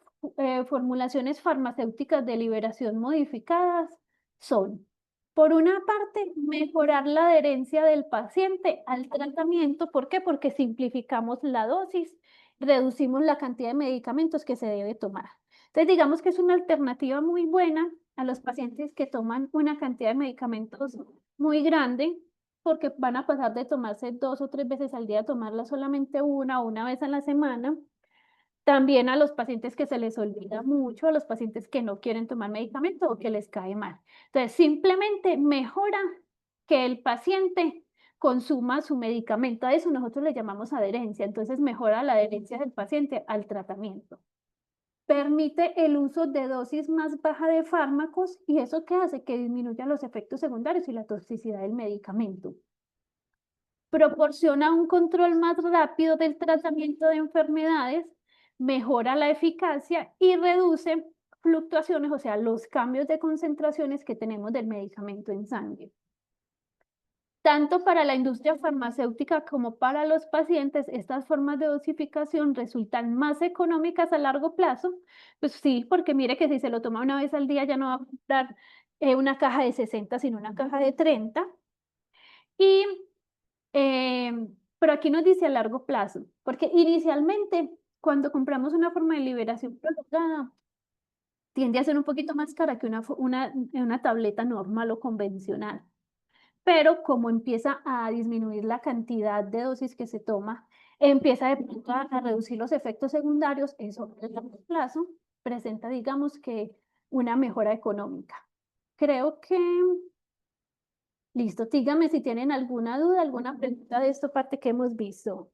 S1: formulaciones farmacéuticas de liberación modificadas son, por una parte, mejorar la adherencia del paciente al tratamiento. ¿Por qué? Porque simplificamos la dosis, reducimos la cantidad de medicamentos que se debe tomar. Entonces, digamos que es una alternativa muy buena a los pacientes que toman una cantidad de medicamentos muy grande, porque van a pasar de tomarse 2 o 3 veces al día a tomarla solamente una o una vez a la semana. También a los pacientes que se les olvida mucho, a los pacientes que no quieren tomar medicamento o que les cae mal. Entonces, simplemente mejora que el paciente consuma su medicamento. A eso nosotros le llamamos adherencia. Entonces, mejora la adherencia del paciente al tratamiento. Permite el uso de dosis más baja de fármacos y eso que hace que disminuya los efectos secundarios y la toxicidad del medicamento. Proporciona un control más rápido del tratamiento de enfermedades, mejora la eficacia y reduce fluctuaciones, o sea, los cambios de concentraciones que tenemos del medicamento en sangre. Tanto para la industria farmacéutica como para los pacientes, estas formas de dosificación resultan más económicas a largo plazo. Pues sí, porque mire que si se lo toma una vez al día ya no va a comprar una caja de 60, sino una caja de 30. Pero aquí nos dice a largo plazo, porque inicialmente cuando compramos una forma de liberación prolongada, tiende a ser un poquito más cara que una tableta normal o convencional. Pero como empieza a disminuir la cantidad de dosis que se toma, empieza de pronto a reducir los efectos secundarios, eso a largo plazo presenta, digamos que, una mejora económica. Creo que... Listo, dígame si tienen alguna duda, alguna pregunta de esta parte que hemos visto.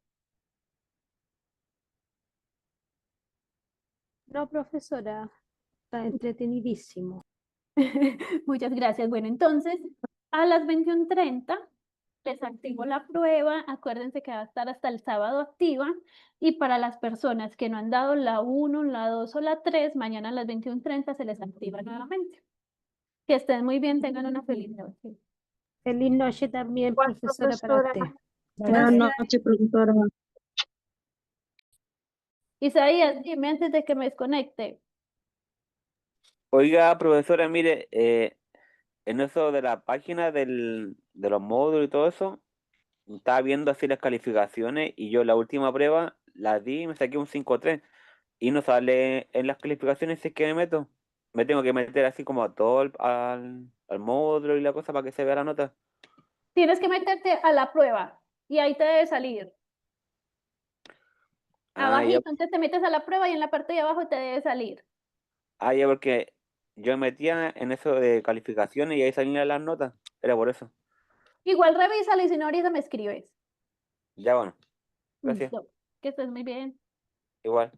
S2: No, profesora, está entretenidísimo.
S1: Muchas gracias. Bueno, entonces, a las 21:30 les activo la prueba. Acuérdense que va a estar hasta el sábado activa. Y para las personas que no han dado la 1, la 2 o la 3, mañana a las 21:30 se les activa nuevamente. Que estén muy bien, tengan una feliz noche.
S2: Feliz noche también, profesora, para usted.
S12: Buenas noches, profesora.
S1: Isaías, dime antes de que me desconecte.
S11: Oiga, profesora, mire, en eso de la página de los módulos y todo eso, estaba viendo así las calificaciones y yo la última prueba la di y me saqué un 5.3, y no sale en las calificaciones si es que me meto. Me tengo que meter así como a todo al módulo y la cosa para que se vea la nota.
S1: Tienes que meterte a la prueba y ahí te debe salir.
S11: Ah,
S1: Abajito,
S11: ya,
S1: entonces te metes a la prueba y en la parte de abajo te debe salir.
S11: ya, porque yo me metía en eso de calificaciones y ahí salían las notas. Era por eso.
S1: Igual revísalo y si no ahorita me escribes.
S11: Ya bueno, gracias.
S1: Listo. Que estés muy bien.
S11: Igual.